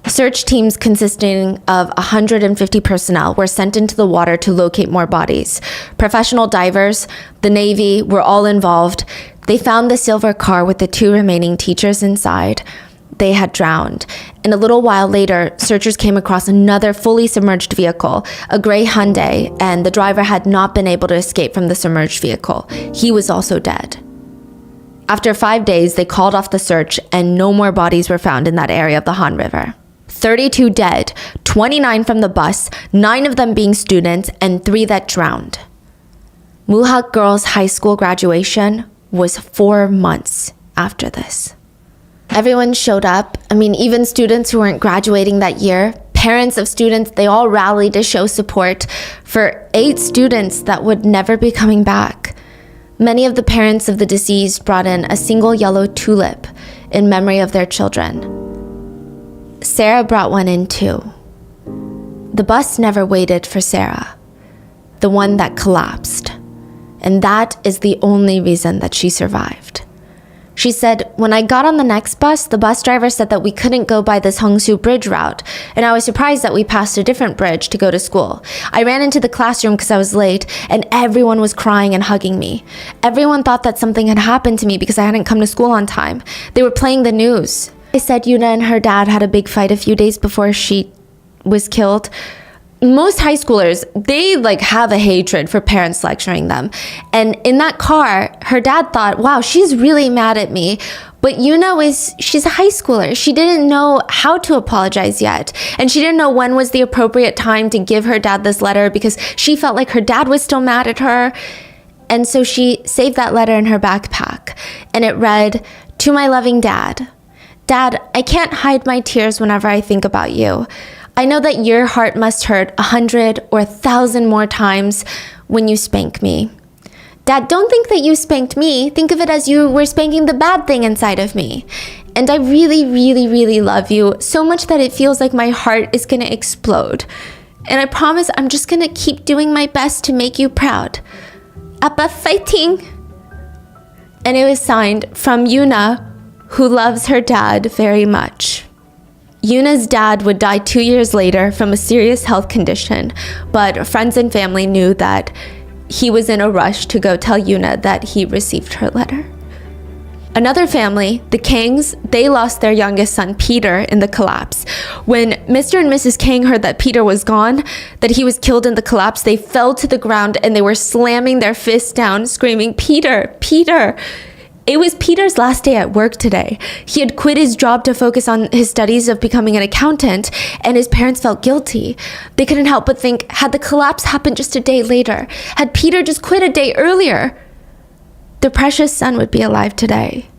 Speaker 1: Search teams consisting of 150 personnel were sent into the water to locate more bodies. Professional divers, the Navy were all involved. They found the silver car with the 2 remaining teachers inside. They had drowned. And a little while later, searchers came across another fully submerged vehicle, a gray Hyundai, and the driver had not been able to escape from the submerged vehicle. He was also dead. After 5 days, they called off the search and no more bodies were found in that area of the Han River. 32 dead, 29 from the bus, 9 of them being students, and 3 that drowned. Muhak Girls' high school graduation was 4 months after this. Everyone showed up. I mean, even students who weren't graduating that year, parents of students, they all rallied to show support for 8 students that would never be coming back. Many of the parents of the deceased brought in a single yellow tulip in memory of their children. Sarah brought one in too. The bus never waited for Sarah, the one that collapsed. And that is the only reason that she survived. She said, when I got on the next bus, the bus driver said that we couldn't go by the Seongsu Bridge route, and I was surprised that we passed a different bridge to go to school. I ran into the classroom because I was late, and everyone was crying and hugging me. Everyone thought that something had happened to me because I hadn't come to school on time. They were playing the news. They said Yuna and her dad had a big fight a few days before she was killed. Most high schoolers, they have a hatred for parents lecturing them. And in that car, her dad thought, wow, she's really mad at me. But Yuna she's a high schooler. She didn't know how to apologize yet. And she didn't know when was the appropriate time to give her dad this letter because she felt like her dad was still mad at her. And so she saved that letter in her backpack. And it read, "To my loving dad. Dad, I can't hide my tears whenever I think about you. I know that your heart must hurt 100 or 1,000 more times when you spank me. Dad, don't think that you spanked me. Think of it as you were spanking the bad thing inside of me. And I really, really, really love you so much that it feels like my heart is going to explode. And I promise I'm just going to keep doing my best to make you proud. Appa fighting." And it was signed from Yuna, who loves her dad very much. Yuna's dad would die 2 years later from a serious health condition, but friends and family knew that he was in a rush to go tell Yuna that he received her letter. Another family, the Kangs, they lost their youngest son, Peter, in the collapse. When Mr. and Mrs. Kang heard that Peter was gone, that he was killed in the collapse, they fell to the ground and they were slamming their fists down, screaming, "Peter, Peter." It was Peter's last day at work today. He had quit his job to focus on his studies of becoming an accountant, and his parents felt guilty. They couldn't help but think, had the collapse happened just a day later, had Peter just quit a day earlier, their precious son would be alive today.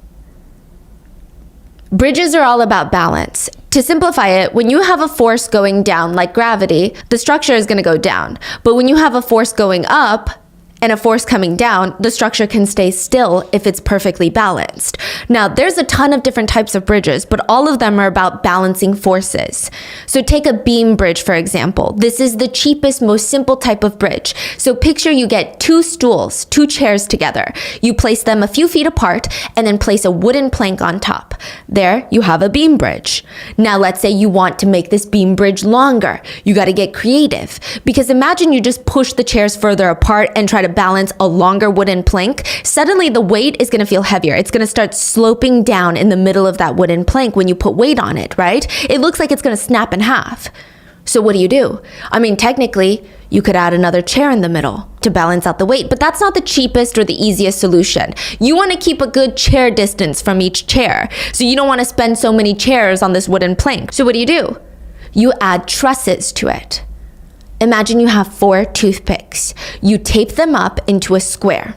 Speaker 1: Bridges are all about balance. To simplify it, when you have a force going down like gravity, the structure is going to go down. But when you have a force going up, and a force coming down, the structure can stay still if it's perfectly balanced. Now, there's a ton of different types of bridges, but all of them are about balancing forces. So take a beam bridge, for example. This is the cheapest, most simple type of bridge. So picture you get 2 stools, 2 chairs together. You place them a few feet apart and then place a wooden plank on top. There, you have a beam bridge. Now, let's say you want to make this beam bridge longer. You got to get creative, because imagine you just push the chairs further apart and try to balance a longer wooden plank. Suddenly the weight is going to feel heavier. It's going to start sloping down in the middle of that wooden plank when you put weight on it, right? It looks like it's going to snap in half. So what do? I mean, technically, you could add another chair in the middle to balance out the weight, but that's not the cheapest or the easiest solution. You want to keep a good chair distance from each chair. So you don't want to spend so many chairs on this wooden plank. So what do? You add trusses to it. Imagine you have 4 toothpicks. You tape them up into a square.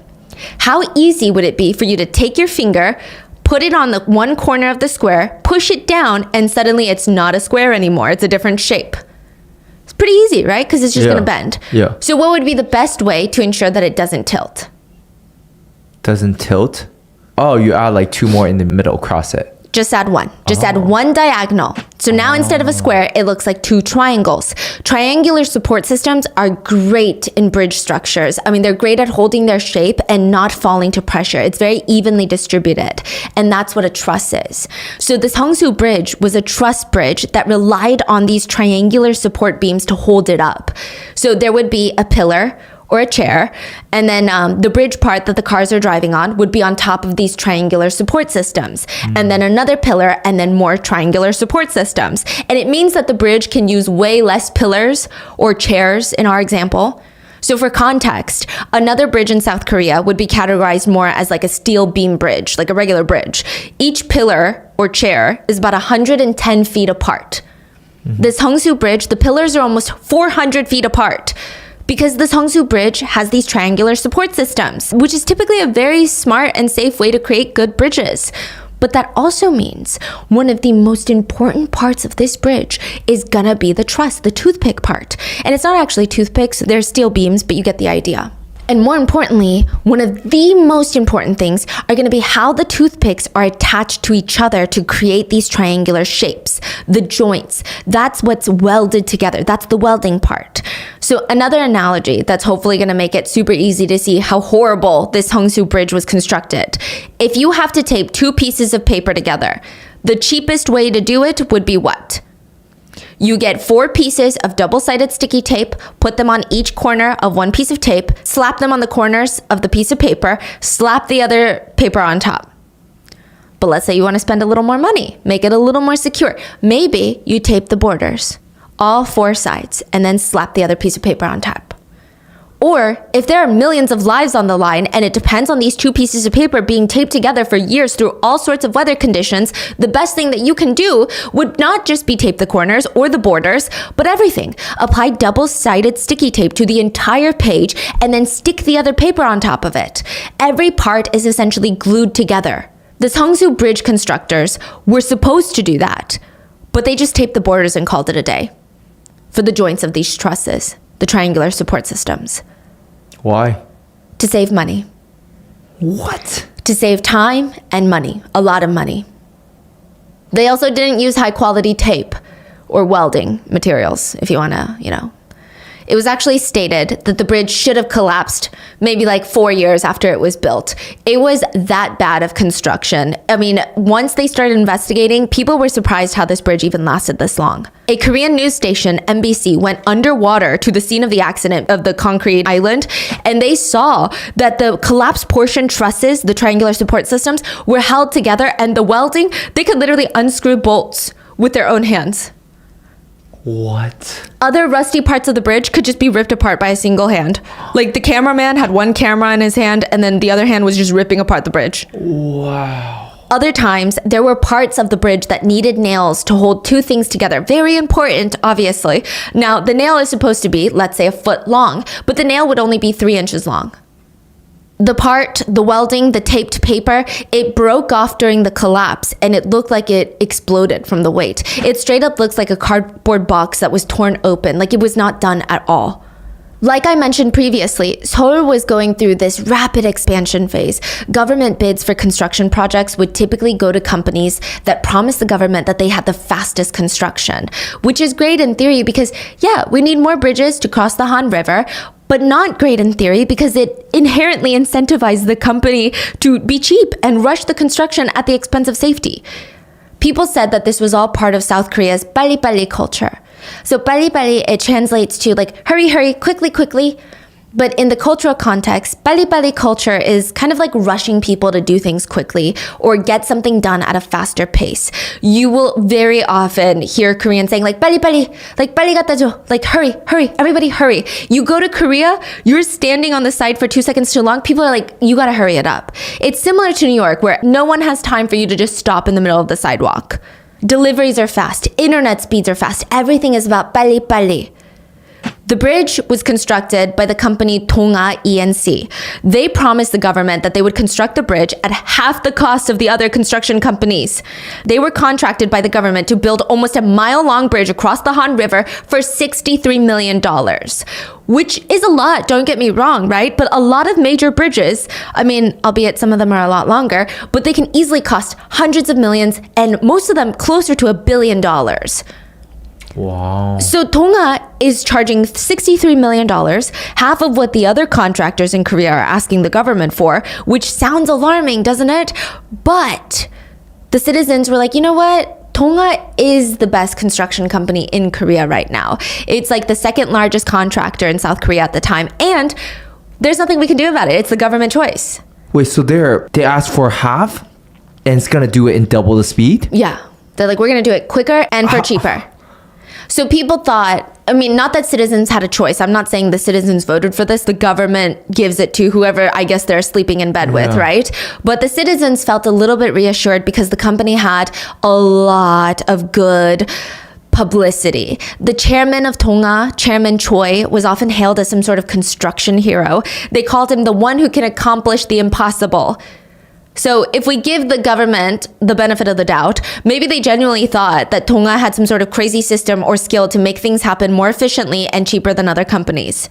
Speaker 1: How easy would it be for you to take your finger, put it on the one corner of the square, push it down, and suddenly it's not a square anymore. It's a different shape. It's pretty easy, right? Because it's just going to bend.
Speaker 2: Yeah.
Speaker 1: So what would be the best way to ensure that it doesn't tilt?
Speaker 2: Doesn't tilt? Oh, you add 2 more in the middle, cross it.
Speaker 1: Just add one. Just add one diagonal. So now instead of a square, it looks like two triangles. Triangular support systems are great in bridge structures. I mean, they're great at holding their shape and not falling to pressure. It's very evenly distributed. And that's what a truss is. So the Seongsu Bridge was a truss bridge that relied on these triangular support beams to hold it up. So there would be a pillar or a chair, and then the bridge part that the cars are driving on would be on top of these triangular support systems, and then another pillar, and then more triangular support systems. And it means that the bridge can use way less pillars or chairs in our example. So for context, another bridge in South Korea would be categorized more as like a steel beam bridge, like a regular bridge. Each pillar or chair is about 110 feet apart. This Seongsu Bridge, the pillars are almost 400 feet apart, because the Seongsu Bridge has these triangular support systems, which is typically a very smart and safe way to create good bridges. But that also means one of the most important parts of this bridge is gonna be the truss, the toothpick part. And it's not actually toothpicks, they're steel beams, but you get the idea. And more importantly, one of the most important things are going to be how the toothpicks are attached to each other to create these triangular shapes, the joints. That's what's welded together. That's the welding part. So another analogy that's hopefully going to make it super easy to see how horrible this Seongsu Bridge was constructed. If you have to tape two pieces of paper together, the cheapest way to do it would be what? You get 4 pieces of double-sided sticky tape, put them on each corner of one piece of tape, slap them on the corners of the piece of paper, slap the other paper on top. But let's say you want to spend a little more money, make it a little more secure. Maybe you tape the borders, all 4 sides, and then slap the other piece of paper on top. Or if there are millions of lives on the line and it depends on these 2 pieces of paper being taped together for years through all sorts of weather conditions, the best thing that you can do would not just be tape the corners or the borders, but everything. Apply double-sided sticky tape to the entire page and then stick the other paper on top of it. Every part is essentially glued together. The Seongsu Bridge constructors were supposed to do that, but they just taped the borders and called it a day for the joints of these trusses, the triangular support systems.
Speaker 2: Why?
Speaker 1: To save money.
Speaker 2: What?
Speaker 1: To save time and money, a lot of money. They also didn't use high quality tape or welding materials, if you want to, It was actually stated that the bridge should have collapsed maybe like 4 years after it was built. It was that bad of construction. I mean, once they started investigating, people were surprised how this bridge even lasted this long. A Korean news station, MBC, went underwater to the scene of the accident of the concrete island, and they saw that the collapsed portion trusses, the triangular support systems, were held together, and the welding, they could literally unscrew bolts with their own hands.
Speaker 2: What?
Speaker 1: Other rusty parts of the bridge could just be ripped apart by a single hand. Like the cameraman had one camera in his hand and then the other hand was just ripping apart the bridge.
Speaker 2: Wow.
Speaker 1: Other times, there were parts of the bridge that needed nails to hold 2 things together. Very important, obviously. Now, the nail is supposed to be, let's say, a foot long, but the nail would only be 3 inches long. The part, the welding, the taped paper, it broke off during the collapse and it looked like it exploded from the weight. It straight up looks like a cardboard box that was torn open, like it was not done at all. Like I mentioned previously, Seoul was going through this rapid expansion phase. Government bids for construction projects would typically go to companies that promised the government that they had the fastest construction, which is great in theory because, yeah, we need more bridges to cross the Han River, but not great in theory because it inherently incentivized the company to be cheap and rush the construction at the expense of safety. People said that this was all part of South Korea's 빨리빨리 culture. So 빨리빨리, it translates to like hurry, hurry, quickly, quickly. But in the cultural context, 빨리빨리 culture is kind of like rushing people to do things quickly or get something done at a faster pace. You will very often hear Koreans saying like 빨리빨리, like 빨리 갖다 줘, like hurry, hurry, everybody hurry. You go to Korea, you're standing on the side for 2 seconds too long, people are like, you gotta hurry it up. It's similar to New York where no one has time for you to just stop in the middle of the sidewalk. Deliveries are fast, internet speeds are fast, everything is about 빨리빨리. The bridge was constructed by the company Donga E&C. They promised the government that they would construct the bridge at half the cost of the other construction companies. They were contracted by the government to build almost a mile-long bridge across the Han River for $63 million, which is a lot, don't get me wrong, right? But a lot of major bridges, I mean, albeit some of them are a lot longer, but they can easily cost hundreds of millions and most of them closer to $1 billion.
Speaker 2: Wow.
Speaker 1: So Donga is charging $63 million, half of what the other contractors in Korea are asking the government for, which sounds alarming, doesn't it? But the citizens were like, you know what? Donga is the best construction company in Korea right now. It's like the second largest contractor in South Korea at the time, and there's nothing we can do about it. It's the government choice.
Speaker 2: Wait, so they asked for half and it's gonna do it in double the speed?
Speaker 1: Yeah. They're like, we're going to do it quicker and for cheaper. So people thought, I mean, not that citizens had a choice. I'm not saying the citizens voted for this. The government gives it to whoever I guess they're sleeping in bed with, right? But the citizens felt a little bit reassured because the company had a lot of good publicity. The chairman of Donga, Chairman Choi, was often hailed as some sort of construction hero. They called him the one who can accomplish the impossible. So if we give the government the benefit of the doubt, maybe they genuinely thought that Donga had some sort of crazy system or skill to make things happen more efficiently and cheaper than other companies.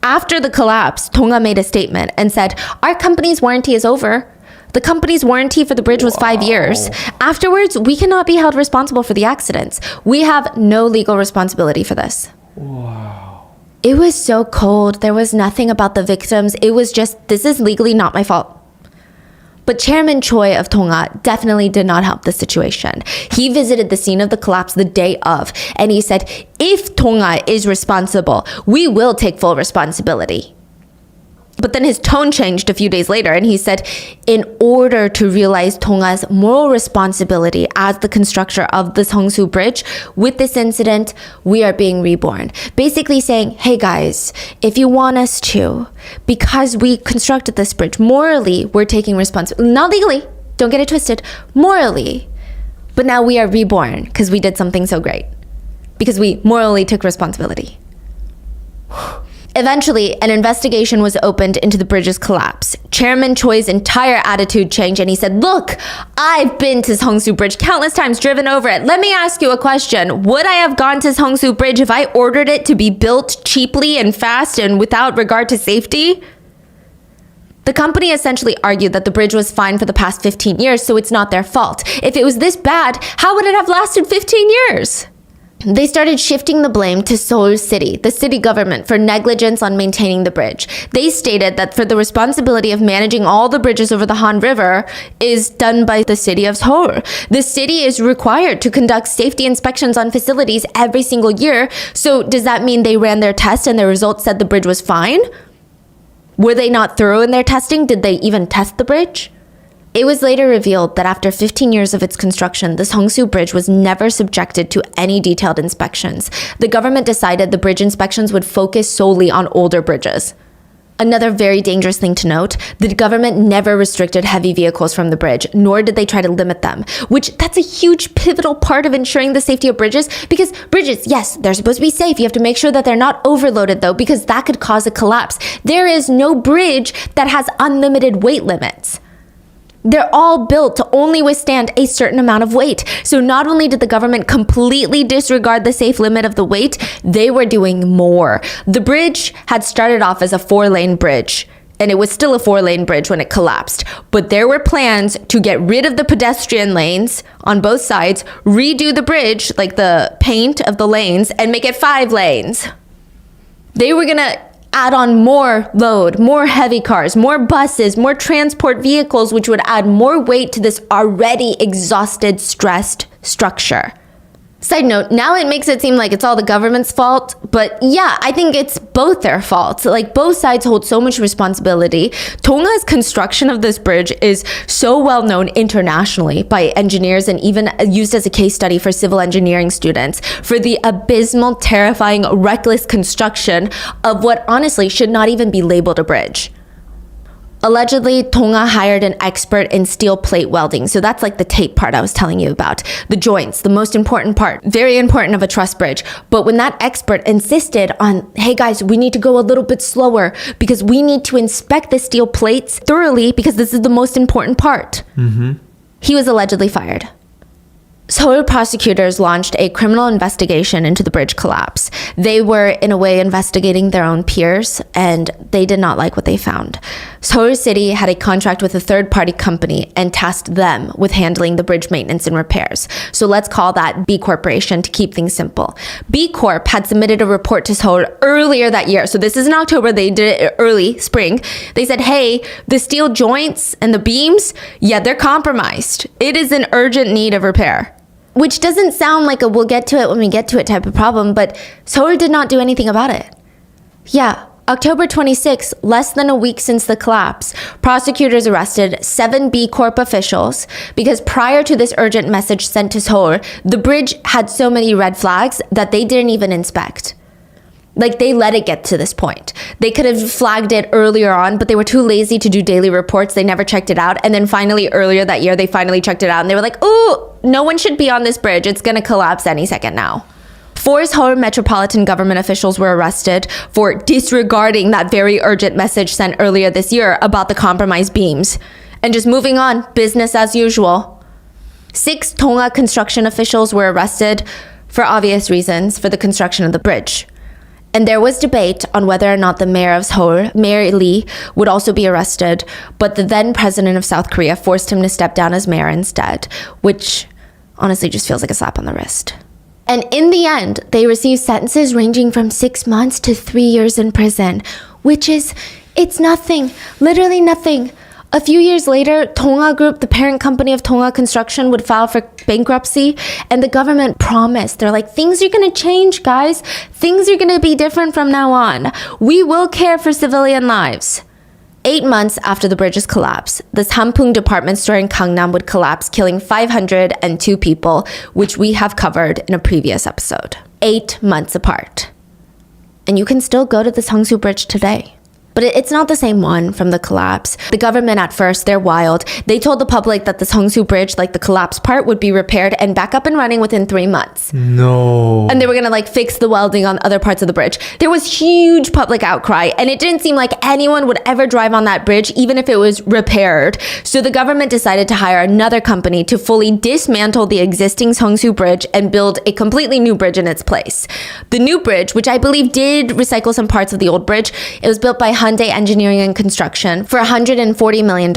Speaker 1: After the collapse, Donga made a statement and said, our company's warranty is over. The company's warranty for the bridge was 5 years. Afterwards, we cannot be held responsible for the accidents. We have no legal responsibility for this.
Speaker 2: Wow.
Speaker 1: It was so cold. There was nothing about the victims. It was just, this is legally not my fault. But Chairman Choi of Donga definitely did not help the situation. He visited the scene of the collapse the day of, and he said, if Donga is responsible, we will take full responsibility. But then his tone changed a few days later, and he said, in order to realize Donga's moral responsibility as the constructor of the Seongsu Bridge, with this incident, we are being reborn. Basically saying, hey guys, if you want us to, because we constructed this bridge, morally, we're taking responsibility. Not legally, don't get it twisted, morally. But now we are reborn because we did something so great. Because we morally took responsibility. Eventually, an investigation was opened into the bridge's collapse. Chairman Choi's entire attitude changed and he said, look, I've been to Seongsu Bridge countless times, driven over it. Let me ask you a question. Would I have gone to Seongsu Bridge if I ordered it to be built cheaply and fast and without regard to safety? The company essentially argued that the bridge was fine for the past 15 years, so it's not their fault. If it was this bad, how would it have lasted 15 years? They started shifting the blame to Seoul City, the city government, for negligence on maintaining the bridge. They stated that for the responsibility of managing all the bridges over the Han River is done by the city of Seoul. The city is required to conduct safety inspections on facilities every single year. So does that mean they ran their test and their results said the bridge was fine? Were they not thorough in their testing? Did they even test the bridge? It was later revealed that after 15 years of its construction, the Seongsu Bridge was never subjected to any detailed inspections. The government decided the bridge inspections would focus solely on older bridges. Another very dangerous thing to note, the government never restricted heavy vehicles from the bridge, nor did they try to limit them, which that's a huge pivotal part of ensuring the safety of bridges, because bridges, yes, they're supposed to be safe. You have to make sure that they're not overloaded though, because that could cause a collapse. There is no bridge that has unlimited weight limits. They're all built to only withstand a certain amount of weight. So not only did the government completely disregard the safe limit of the weight, they were doing more. The bridge had started off as a 4-lane bridge, and it was still a 4-lane bridge when it collapsed. But there were plans to get rid of the pedestrian lanes on both sides, redo the bridge, like the paint of the lanes, and make it 5 lanes. They were gonna add on more load, more heavy cars, more buses, more transport vehicles, which would add more weight to this already exhausted, stressed structure. Side note, now it makes it seem like it's all the government's fault, but yeah, I think it's both their fault. Like, both sides hold so much responsibility. Donga's construction of this bridge is so well known internationally by engineers and even used as a case study for civil engineering students for the abysmal, terrifying, reckless construction of what honestly should not even be labeled a bridge. Allegedly, Tonga hired an expert in steel plate welding. So that's like the tape part I was telling you about. The joints, the most important part, very important of a truss bridge. But when that expert insisted on, hey guys, we need to go a little bit slower because we need to inspect the steel plates thoroughly because this is the most important part. He was allegedly fired. Seoul prosecutors launched a criminal investigation into the bridge collapse. They were, in a way, investigating their own peers, and they did not like what they found. Seoul City had a contract with a third-party company and tasked them with handling the bridge maintenance and repairs. So let's call that B Corporation to keep things simple. B Corp had submitted a report to Seoul earlier that year. So this is in October. They did it early, spring. They said, hey, the steel joints and the beams, yeah, they're compromised. It is in urgent need of repair. Which doesn't sound like a we'll get to it when we get to it type of problem, but Seoul did not do anything about it. Yeah, October 26, less than a week since the collapse, prosecutors arrested 7 B Corp officials because prior to this urgent message sent to Seoul, the bridge had so many red flags that they didn't even inspect. Like, they let it get to this point. They could have flagged it earlier on, but they were too lazy to do daily reports. They never checked it out. And then finally, earlier that year, they finally checked it out. And they were like, ooh, no one should be on this bridge. It's going to collapse any second now. 4 Seoul metropolitan government officials were arrested for disregarding that very urgent message sent earlier this year about the compromised beams. And just moving on, business as usual. 6 Tonga construction officials were arrested for obvious reasons for the construction of the bridge. And there was debate on whether or not the mayor of Seoul, Mayor Lee, would also be arrested, but the then president of South Korea forced him to step down as mayor instead, which honestly just feels like a slap on the wrist. And in the end, they received sentences ranging from 6 months to 3 years in prison, which is, it's nothing, literally nothing. A few years later, Tonga Group, the parent company of Tonga Construction, would file for bankruptcy, and the government promised, they're like, things are going to change, guys. Things are going to be different from now on. We will care for civilian lives. 8 months after the bridge's collapse, the Sampung department store in Gangnam would collapse, killing 502 people, which we have covered in a previous episode. 8 months apart. And you can still go to the Seongsu Bridge today. But it's not the same one from the collapse. The government at first, they're wild. They told the public that the Seongsu Bridge, like the collapse part, would be repaired and back up and running within 3 months.
Speaker 2: No.
Speaker 1: And they were gonna like fix the welding on other parts of the bridge. There was huge public outcry, and it didn't seem like anyone would ever drive on that bridge, even if it was repaired. So the government decided to hire another company to fully dismantle the existing Seongsu Bridge and build a completely new bridge in its place. The new bridge, which I believe did recycle some parts of the old bridge, it was built by Hyundai Engineering and Construction for $140 million.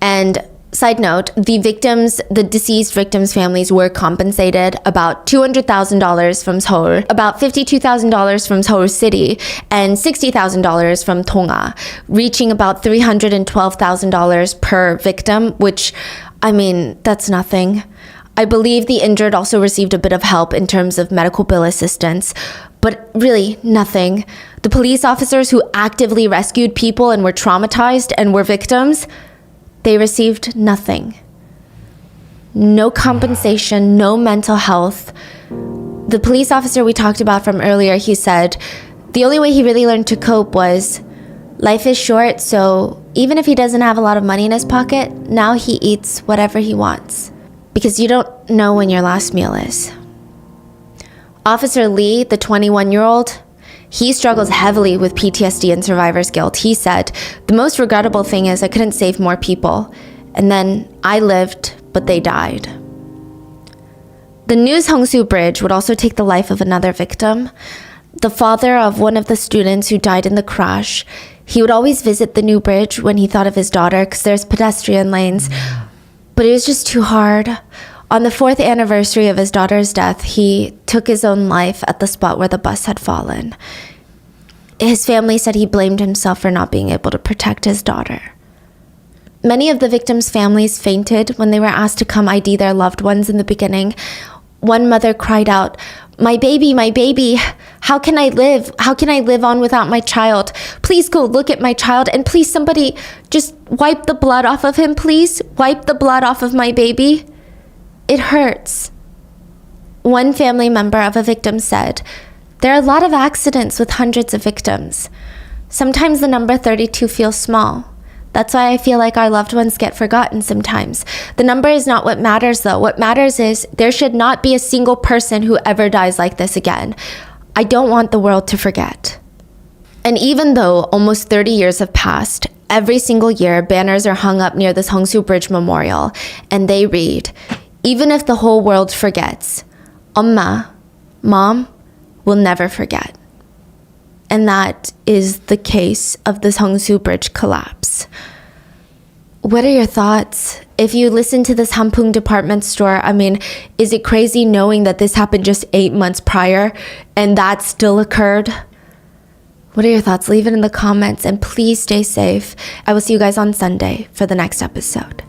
Speaker 1: And side note, the deceased victims' families were compensated about $200,000 from Seoul, about $52,000 from Seoul City, and $60,000 from Tonga, reaching about $312,000 per victim, which, I mean, that's nothing. I believe the injured also received a bit of help in terms of medical bill assistance, but really nothing. The police officers who actively rescued people and were traumatized and were victims, they received nothing. No compensation, no mental health. The police officer we talked about from earlier, he said the only way he really learned to cope was life is short, so even if he doesn't have a lot of money in his pocket, now he eats whatever he wants. Because you don't know when your last meal is. Officer Lee, the 21-year-old, he struggles heavily with PTSD and survivor's guilt. He said, the most regrettable thing is I couldn't save more people. And then I lived, but they died. The new Seongsu Bridge would also take the life of another victim. The father of one of the students who died in the crash. He would always visit the new bridge when he thought of his daughter because there's pedestrian lanes. But it was just too hard. On the 4th anniversary of his daughter's death, he took his own life at the spot where the bus had fallen. His family said he blamed himself for not being able to protect his daughter. Many of the victims' families fainted when they were asked to come ID their loved ones in the beginning. One mother cried out, my baby, how can I live? How can I live on without my child? Please go look at my child, and please somebody just wipe the blood off of him, please. Wipe the blood off of my baby. It hurts. One family member of a victim said, there are a lot of accidents with hundreds of victims. Sometimes the number 32 feels small, That's why I feel like our loved ones get forgotten sometimes. The number is not what matters though. What matters is there should not be a single person who ever dies like this again. I don't want the world to forget. And even though almost 30 years have passed, every single year banners are hung up near the Seongsu Bridge Memorial, and they read, even if the whole world forgets, 엄마, Mom, will never forget. And that is the case of the Seongsu Bridge collapse. What are your thoughts? If you listen to this Hampung department store, I mean, is it crazy knowing that this happened just 8 months prior and that still occurred? What are your thoughts? Leave it in the comments and please stay safe. I will see you guys on Sunday for the next episode.